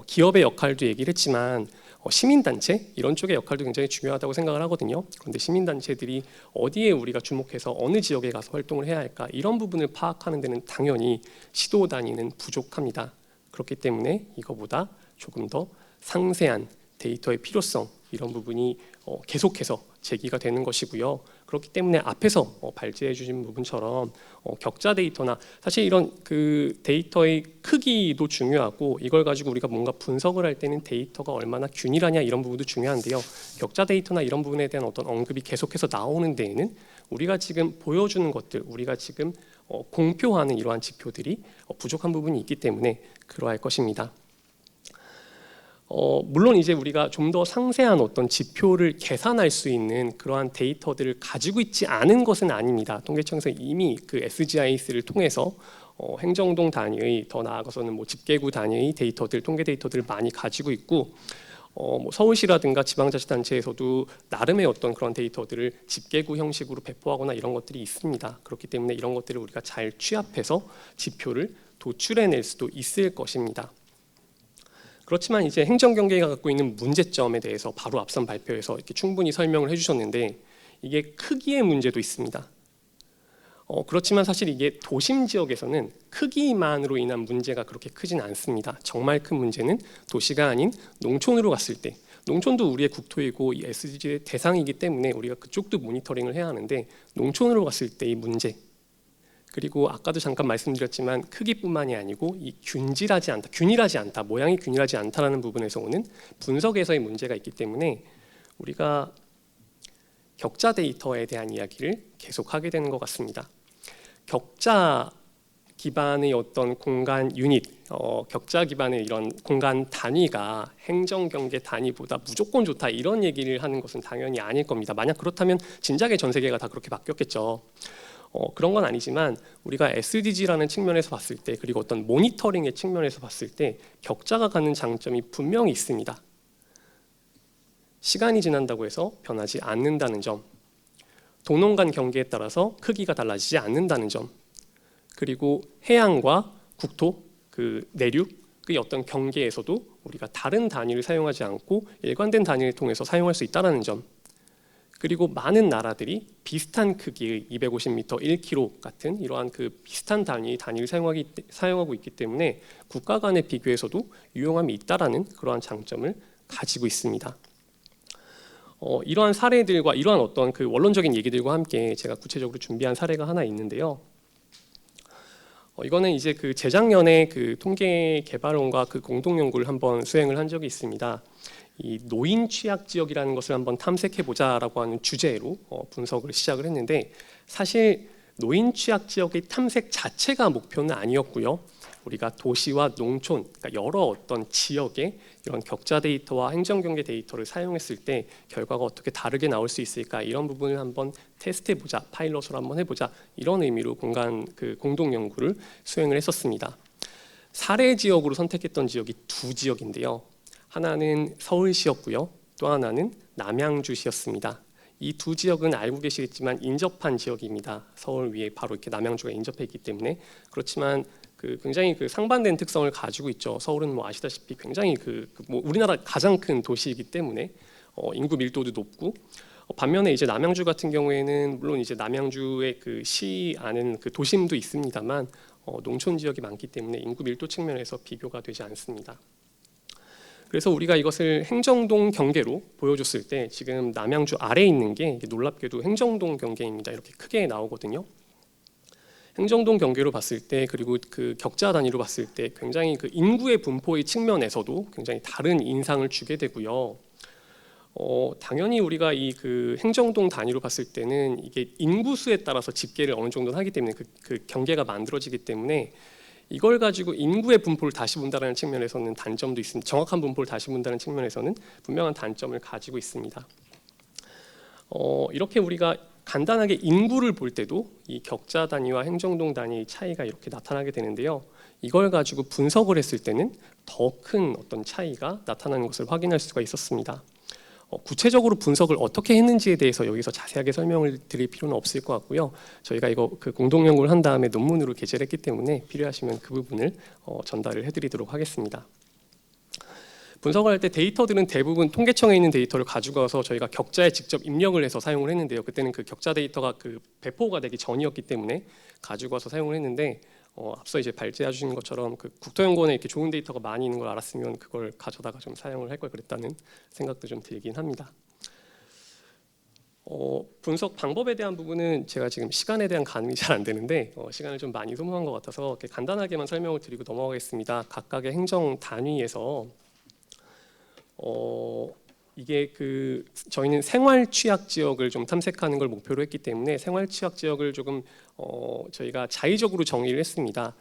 기업의 역할도 얘기를 했지만, 시민단체 이런 쪽의 역할도 굉장히 중요하다고 생각을 하거든요. 그런데 시민단체들이 어디에 우리가 주목해서 어느 지역에 가서 활동을 해야 할까, 이런 부분을 파악하는 데는 당연히 시도 단위는 부족합니다. 그렇기 때문에 이거보다 조금 더 상세한 데이터의 필요성, 이런 부분이 계속해서 제기가 되는 것이고요. 그렇기 때문에 앞에서 발제해 주신 부분처럼 격자 데이터나, 사실 이런 그 데이터의 크기도 중요하고, 이걸 가지고 우리가 뭔가 분석을 할 때는 데이터가 얼마나 균일하냐, 이런 부분도 중요한데요. 격자 데이터나 이런 부분에 대한 어떤 언급이 계속해서 나오는 데에는 우리가 지금 보여주는 것들, 우리가 지금 공표하는 이러한 지표들이 부족한 부분이 있기 때문에 그러할 것입니다. 물론 이제 우리가 좀 더 상세한 어떤 지표를 계산할 수 있는 그러한 데이터들을 가지고 있지 않은 것은 아닙니다. 통계청에서 이미 그 SGIS를 통해서 행정동 단위의, 더 나아가서는 뭐 집계구 단위의 데이터들, 통계 데이터들을 많이 가지고 있고, 뭐 서울시라든가 지방자치단체에서도 나름의 어떤 그런 데이터들을 집계구 형식으로 배포하거나 이런 것들이 있습니다. 그렇기 때문에 이런 것들을 우리가 잘 취합해서 지표를 도출해낼 수도 있을 것입니다. 그렇지만 이제 행정경계가 갖고 있는 문제점에 대해서 바로 앞선 발표에서 이렇게 충분히 설명을 해주셨는데 이게 크기의 문제도 있습니다. 그렇지만 사실 이게 도심 지역에서는 크기만으로 인한 문제가 그렇게 크진 않습니다. 정말 큰 문제는 도시가 아닌 농촌으로 갔을 때, 농촌도 우리의 국토이고 이 SDG의 대상이기 때문에 우리가 그쪽도 모니터링을 해야 하는데 농촌으로 갔을 때의 문제, 그리고 아까도 잠깐 말씀드렸지만 크기뿐만이 아니고 이 균일하지 않다, 모양이 균일하지 않다라는 부분에서 오는 분석에서의 문제가 있기 때문에 우리가 격자 데이터에 대한 이야기를 계속하게 되는 것 같습니다. 격자 기반의 어떤 공간 유닛, 격자 기반의 이런 공간 단위가 행정경계 단위보다 무조건 좋다 이런 얘기를 하는 것은 당연히 아닐 겁니다. 만약 그렇다면 진작에 전 세계가 다 그렇게 바뀌었겠죠. 그런 건 아니지만 우리가 SDG라는 측면에서 봤을 때, 그리고 어떤 모니터링의 측면에서 봤을 때 격자가 갖는 장점이 분명히 있습니다. 시간이 지난다고 해서 변하지 않는다는 점, 도농 간 경계에 따라서 크기가 달라지지 않는다는 점, 그리고 해양과 국토, 그 내륙의 어떤 경계에서도 우리가 다른 단위를 사용하지 않고 일관된 단위를 통해서 사용할 수 있다는 점, 그리고 많은 나라들이 비슷한 크기의 250m, 1km 같은 이러한 그 비슷한 단위를 사용하고 있기 때문에 국가 간의 비교에서도 유용함이 있다라는 그러한 장점을 가지고 있습니다. 이러한 사례들과 이러한 어떤 그 원론적인 얘기들과 함께 제가 구체적으로 준비한 사례가 하나 있는데요. 이거는 이제 그 재작년에 그 통계개발원과 그 공동 연구를 한번 수행을 한 적이 있습니다. 이 노인 취약 지역이라는 것을 한번 탐색해 보자라고 하는 주제로 분석을 시작을 했는데, 사실 노인 취약 지역의 탐색 자체가 목표는 아니었고요. 우리가 도시와 농촌, 그러니까 여러 어떤 지역의 이런 격자 데이터와 행정경계 데이터를 사용했을 때 결과가 어떻게 다르게 나올 수 있을까, 이런 부분을 한번 테스트해보자, 파일럿으로 한번 해보자, 이런 의미로 공동 연구를 수행을 했었습니다. 사례 지역으로 선택했던 지역이 두 지역인데요. 하나는 서울시였고요. 또 하나는 남양주시였습니다. 이 두 지역은 알고 계시겠지만 인접한 지역입니다. 서울 위에 바로 이렇게 남양주가 인접해 있기 때문에. 그렇지만 굉장히 상반된 특성을 가지고 있죠. 서울은 뭐 아시다시피 굉장히 뭐 우리나라 가장 큰 도시이기 때문에 인구 밀도도 높고, 반면에 이제 남양주 같은 경우에는 물론 이제 남양주의 그 시 안은 그 도심도 있습니다만 농촌 지역이 많기 때문에 인구 밀도 측면에서 비교가 되지 않습니다. 그래서 우리가 이것을 행정동 경계로 보여줬을 때 지금 남양주 아래에 있는 게 놀랍게도 행정동 경계입니다. 이렇게 크게 나오거든요. 행정동 경계로 봤을 때, 그리고 그 격자 단위로 봤을 때 굉장히 그 인구의 분포의 측면에서도 굉장히 다른 인상을 주게 되고요. 당연히 우리가 이 그 행정동 단위로 봤을 때는 이게 인구수에 따라서 집계를 어느 정도 하기 때문에 그 경계가 만들어지기 때문에 이걸 가지고 인구의 분포를 다시 본다는 측면에서는 단점도 있습니다. 정확한 분포를 다시 본다는 측면에서는 분명한 단점을 가지고 있습니다. 이렇게 우리가 간단하게 인구를 볼 때도 이 격자 단위와 행정동 단위의 차이가 이렇게 나타나게 되는데요. 이걸 가지고 분석을 했을 때는 더 큰 어떤 차이가 나타나는 것을 확인할 수가 있었습니다. 구체적으로 분석을 어떻게 했는지에 대해서 여기서 자세하게 설명을 드릴 필요는 없을 것 같고요. 저희가 이거 그 공동 연구를 한 다음에 논문으로 게재를 했기 때문에 필요하시면 그 부분을 전달을 해드리도록 하겠습니다. 분석을 할 때 데이터들은 대부분 통계청에 있는 데이터를 가지고 와서 저희가 격자에 직접 입력을 해서 사용을 했는데요. 그때는 그 격자 데이터가 그 배포가 되기 전이었기 때문에 가지고 와서 사용을 했는데, 앞서 이제 발제해 주신 것처럼 그 국토연구원에 이렇게 좋은 데이터가 많이 있는 걸 알았으면 그걸 가져다가 좀 사용을 할 걸 그랬다는 생각도 좀 들긴 합니다. 분석 방법에 대한 부분은 제가 지금 시간에 대한 가늠이 잘 안 되는데 시간을 좀 많이 소모한 것 같아서 이렇게 간단하게만 설명을 드리고 넘어가겠습니다. 각각의 행정 단위에서 이게 저희는 생활 취약 지역을 좀 탐색하는 걸 목표로 했기 때문에 생활 취약 지역을 조금 저희가 자의적으로 정의를 했습니다.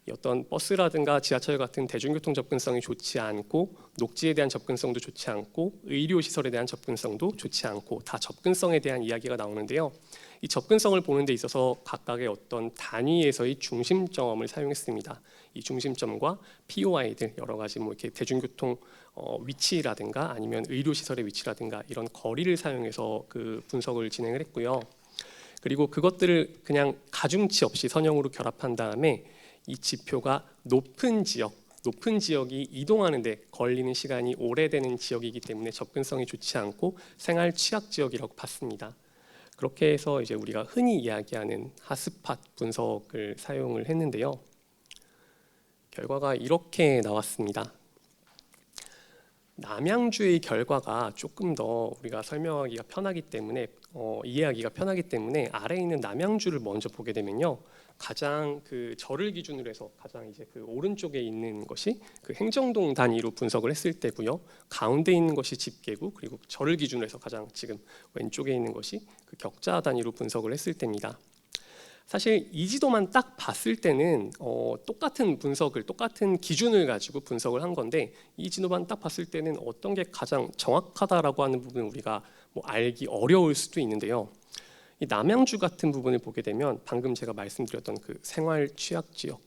이 어떤 버스라든가 지하철 같은 대중교통 접근성이 좋지 않고 녹지에 대한 접근성도 좋지 않고 의료시설에 대한 접근성도 좋지 않고 다 접근성에 대한 이야기가 나오는데요. 이 접근성을 보는 데 있어서 각각의 어떤 단위에서의 중심점을 사용했습니다. 이 중심점과 POI들 여러 가지 뭐 이렇게 대중교통 위치라든가 아니면 의료시설의 위치라든가 이런 거리를 사용해서 그 분석을 진행을 했고요. 그리고 그것들을 그냥 가중치 없이 선형으로 결합한 다음에 이 지표가 높은 지역이 이동하는데 걸리는 시간이 오래되는 지역이기 때문에 접근성이 좋지 않고 생활 취약 지역이라고 봤습니다. 그렇게 해서 이제 우리가 흔히 이야기하는 핫스팟 분석을 사용을 했는데요. 결과가 이렇게 나왔습니다. 남양주의 결과가 조금 더 우리가 설명하기가 편하기 때문에 이해하기가 편하기 때문에 아래에 있는 남양주를 먼저 보게 되면요. 가장 그 절을 기준으로 해서 가장 이제 그 오른쪽에 있는 것이 그 행정동 단위로 분석을 했을 때고요. 가운데 있는 것이 집계구 그리고 절을 기준으로 해서 가장 지금 왼쪽에 있는 것이 그 격자 단위로 분석을 했을 때입니다. 사실 이 지도만 딱 봤을 때는 똑같은 기준을 가지고 분석을 한 건데 이 지도만 딱 봤을 때는 어떤 게 가장 정확하다라고 하는 부분 우리가 뭐 알기 어려울 수도 있는데요. 이 남양주 같은 부분을 보게 되면 방금 제가 말씀드렸던 그 생활 취약 지역,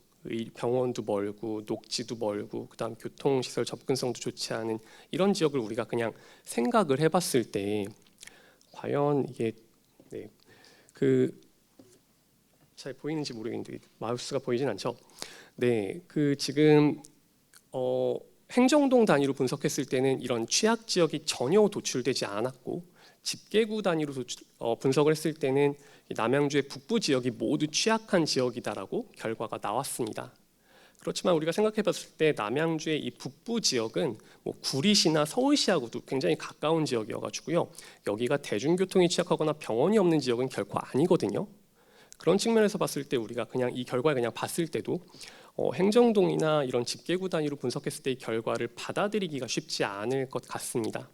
병원도 멀고 녹지도 멀고 그다음 교통시설 접근성도 좋지 않은 이런 지역을 우리가 그냥 생각을 해봤을 때 과연 이게 잘 보이는지 모르겠는데 마우스가 보이진 않죠. 네, 그 지금 행정동 단위로 분석했을 때는 이런 취약 지역이 전혀 도출되지 않았고 집계구 단위로 분석을 했을 때는 남양주의 북부 지역이 모두 취약한 지역이다라고 결과가 나왔습니다. 그렇지만 우리가 생각해봤을 때 남양주의 이 북부 지역은 뭐 구리시나 서울시하고도 굉장히 가까운 지역이어가지고요. 여기가 대중교통이 취약하거나 병원이 없는 지역은 결코 아니거든요. 그런 측면에서 봤을 때 우리가 그냥 이 결과를 그냥 봤을 때도 행정동이나 이런 집계구 단위로 분석했을 때 이 결과를 받아들이기가 쉽지 않을 것 같습니다.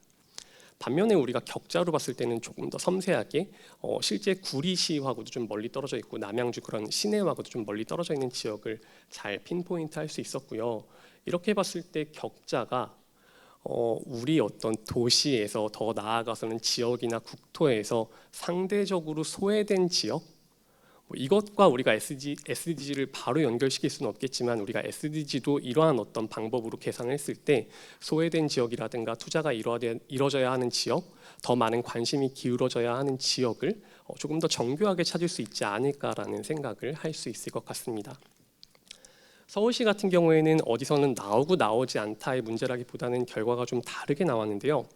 반면에 우리가 격자로 봤을 때는 조금 더 섬세하게 실제 구리시하고도 좀 멀리 떨어져 있고 남양주 그런 시내하고도 좀 멀리 떨어져 있는 지역을 잘 핀포인트 할 수 있었고요. 이렇게 봤을 때 격자가 우리 어떤 도시에서 더 나아가서는 지역이나 국토에서 상대적으로 소외된 지역 이것과 우리가 SDG를 바로 연결시킬 수는 없겠지만 우리가 SDG도 이러한 어떤 방법으로 계산을 했을 때 소외된 지역이라든가 투자가 이루어져야 하는 지역, 더 많은 관심이 기울어져야 하는 지역을 조금 더 정교하게 찾을 수 있지 않을까라는 생각을 할 수 있을 것 같습니다. 서울시 같은 경우에는 어디서는 나오고 나오지 않다의 문제라기보다는 결과가 좀 다르게 나왔는데요.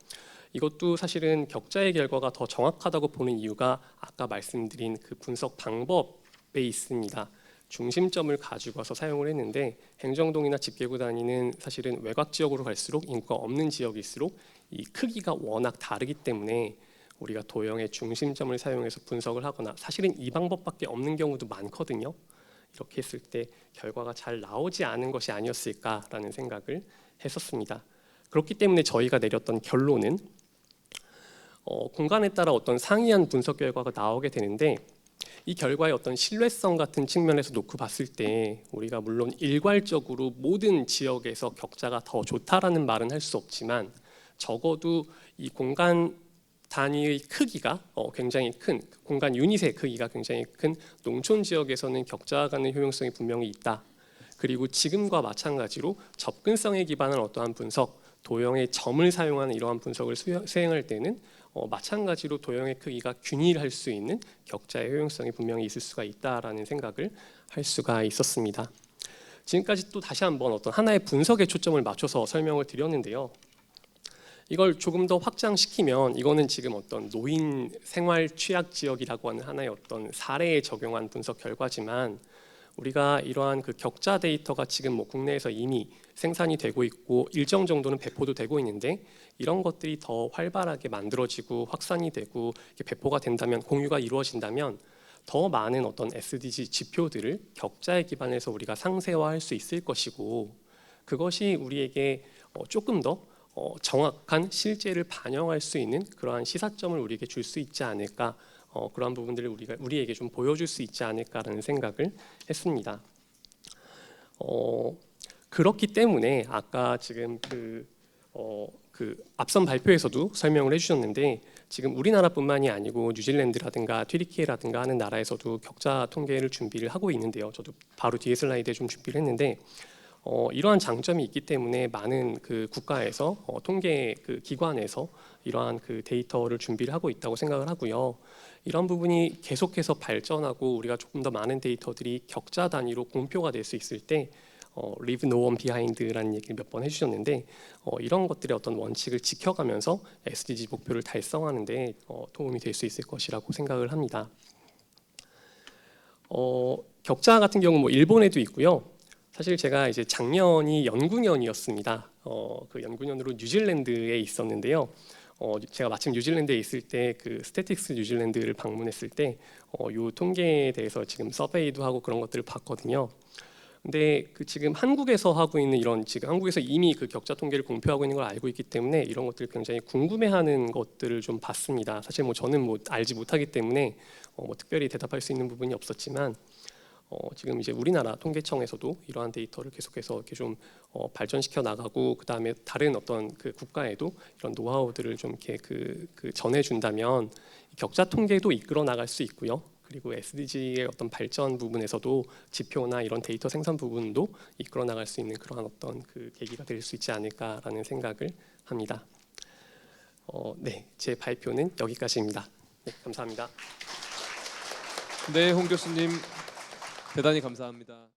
이것도 사실은 격자의 결과가 더 정확하다고 보는 이유가 아까 말씀드린 그 분석 방법에 있습니다. 중심점을 가지고 와서 사용을 했는데 행정동이나 집계구 단위는 사실은 외곽 지역으로 갈수록 인구가 없는 지역일수록 이 크기가 워낙 다르기 때문에 우리가 도형의 중심점을 사용해서 분석을 하거나 사실은 이 방법밖에 없는 경우도 많거든요. 이렇게 했을 때 결과가 잘 나오지 않은 것이 아니었을까라는 생각을 했었습니다. 그렇기 때문에 저희가 내렸던 결론은 공간에 따라 어떤 상이한 분석 결과가 나오게 되는데 이 결과의 어떤 신뢰성 같은 측면에서 놓고 봤을 때 우리가 물론 일괄적으로 모든 지역에서 격자가 더 좋다라는 말은 할 수 없지만 적어도 이 공간 단위의 크기가 굉장히 큰 공간 유닛의 크기가 굉장히 큰 농촌 지역에서는 격자 간의 효용성이 분명히 있다. 그리고 지금과 마찬가지로 접근성에 기반한 어떠한 분석, 도형의 점을 사용하는 이러한 분석을 수행할 때는 마찬가지로 도형의 크기가 균일할 수 있는 격자의 효용성이 분명히 있을 수가 있다라는 생각을 할 수가 있었습니다. 지금까지 또 다시 한번 어떤 하나의 분석에 초점을 맞춰서 설명을 드렸는데요. 이걸 조금 더 확장시키면 이거는 지금 어떤 노인 생활 취약 지역이라고 하는 하나의 어떤 사례에 적용한 분석 결과지만 우리가 이러한 그 격자 데이터가 지금 뭐 국내에서 이미 생산이 되고 있고 일정 정도는 배포도 되고 있는데 이런 것들이 더 활발하게 만들어지고 확산이 되고 배포가 된다면 공유가 이루어진다면 더 많은 어떤 SDG 지표들을 격자에 기반해서 우리가 상세화할 수 있을 것이고 그것이 우리에게 조금 더 정확한 실제를 반영할 수 있는 그러한 시사점을 우리에게 줄 수 있지 않을까 그러한 부분들을 우리에게 좀 보여줄 수 있지 않을까라는 생각을 했습니다. 그렇기 때문에 아까 지금 그 앞선 발표에서도 설명을 해주셨는데 지금 우리나라뿐만이 아니고 뉴질랜드라든가 튀르키예라든가 하는 나라에서도 격자 통계를 준비를 하고 있는데요. 저도 바로 뒤에 슬라이드에 좀 준비를 했는데 이러한 장점이 있기 때문에 많은 그 국가에서 통계 그 기관에서 이러한 그 데이터를 준비를 하고 있다고 생각을 하고요. 이런 부분이 계속해서 발전하고 우리가 조금 더 많은 데이터들이 격자 단위로 공표가 될 수 있을 때 Leave No One Behind라는 얘기를 몇 번 해주셨는데 이런 것들의 어떤 원칙을 지켜가면서 SDG 목표를 달성하는 데 도움이 될 수 있을 것이라고 생각을 합니다. 격자 같은 경우 뭐 일본에도 있고요. 사실 제가 이제 작년이 연구년이었습니다. 그 연구년으로 뉴질랜드에 있었는데요. 제가 마침 뉴질랜드에 있을 때 그 스태틱스 뉴질랜드를 방문했을 때 요 통계에 대해서 지금 서베이도 하고 그런 것들을 봤거든요. 근데 그 지금 한국에서 하고 있는 이런 지금 한국에서 이미 그 격자 통계를 공표하고 있는 걸 알고 있기 때문에 이런 것들을 굉장히 궁금해하는 것들을 좀 봤습니다. 사실 뭐 저는 뭐 알지 못하기 때문에 뭐 특별히 대답할 수 있는 부분이 없었지만 지금 이제 우리나라 통계청에서도 이러한 데이터를 계속해서 이렇게 좀 발전시켜 나가고 그 다음에 다른 어떤 그 국가에도 이런 노하우들을 좀 이렇게 그 전해준다면 격자 통계도 이끌어 나갈 수 있고요. 그리고 SDG의 어떤 발전 부분에서도 지표나 이런 데이터 생산 부분도 이끌어 나갈 수 있는 그러한 어떤 그 계기가 될 수 있지 않을까라는 생각을 합니다. 네, 제 발표는 여기까지입니다. 네, 감사합니다. 네, 홍 교수님 대단히 감사합니다.